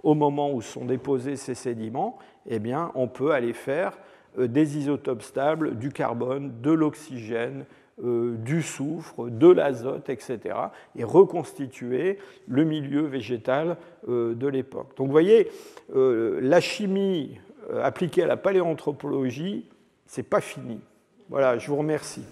au moment où sont déposés ces sédiments. Eh bien, on peut aller faire des isotopes stables, du carbone, de l'oxygène, du soufre, de l'azote, etc., et reconstituer le milieu végétal de l'époque. Donc vous voyez, la chimie appliquée à la paléoanthropologie, ce n'est pas fini. Voilà, je vous remercie.